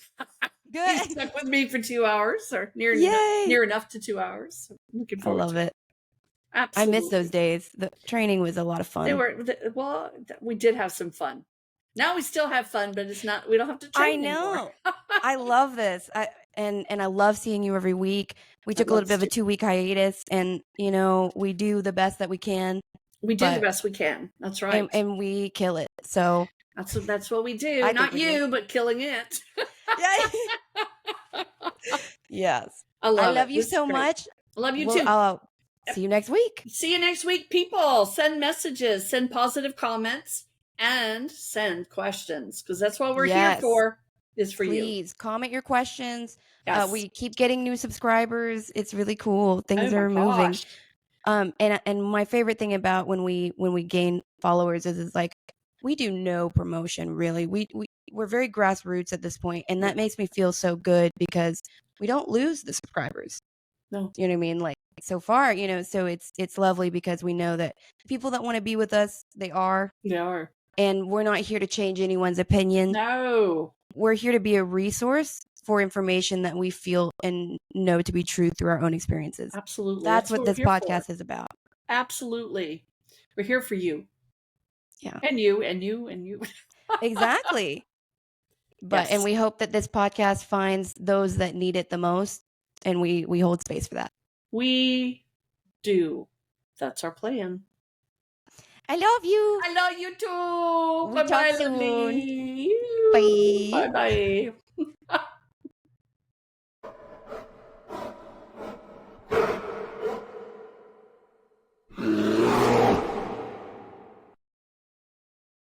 Good. He's stuck with me for 2 hours, or near enough to 2 hours. So I'm looking forward. I love it. Absolutely. I miss those days. The training was a lot of fun. We did have some fun. Now we still have fun, but it's not. We don't have to train anymore. I love this. And I love seeing you every week. We took a little bit of a 2-week hiatus, and we do the best that we can. We do the best we can. That's right. And we kill it. So that's what we do. Not you, but killing it. Yes. I love you so much. I love you too. I'll see you next week. See you next week, people. Send messages, send positive comments, and send questions, because that's what we're here for. Is for you. Please comment your questions. Yes. We keep getting new subscribers. It's really cool. Things are moving. And my favorite thing about when we gain followers is like, we do no promotion really. We're very grassroots at this point, and that makes me feel so good because we don't lose the subscribers. No. You know what I mean? Like, so far, so it's lovely because we know that people that want to be with us, they are. And we're not here to change anyone's opinion. No. We're here to be a resource for information that we feel and know to be true through our own experiences. Absolutely. That's what this podcast is about. Absolutely. We're here for you. Yeah. And you. Exactly. And we hope that this podcast finds those that need it the most, and we hold space for that. We do. That's our plan. I love you. I love you too. Bye-bye, lovely. Bye. Bye-bye.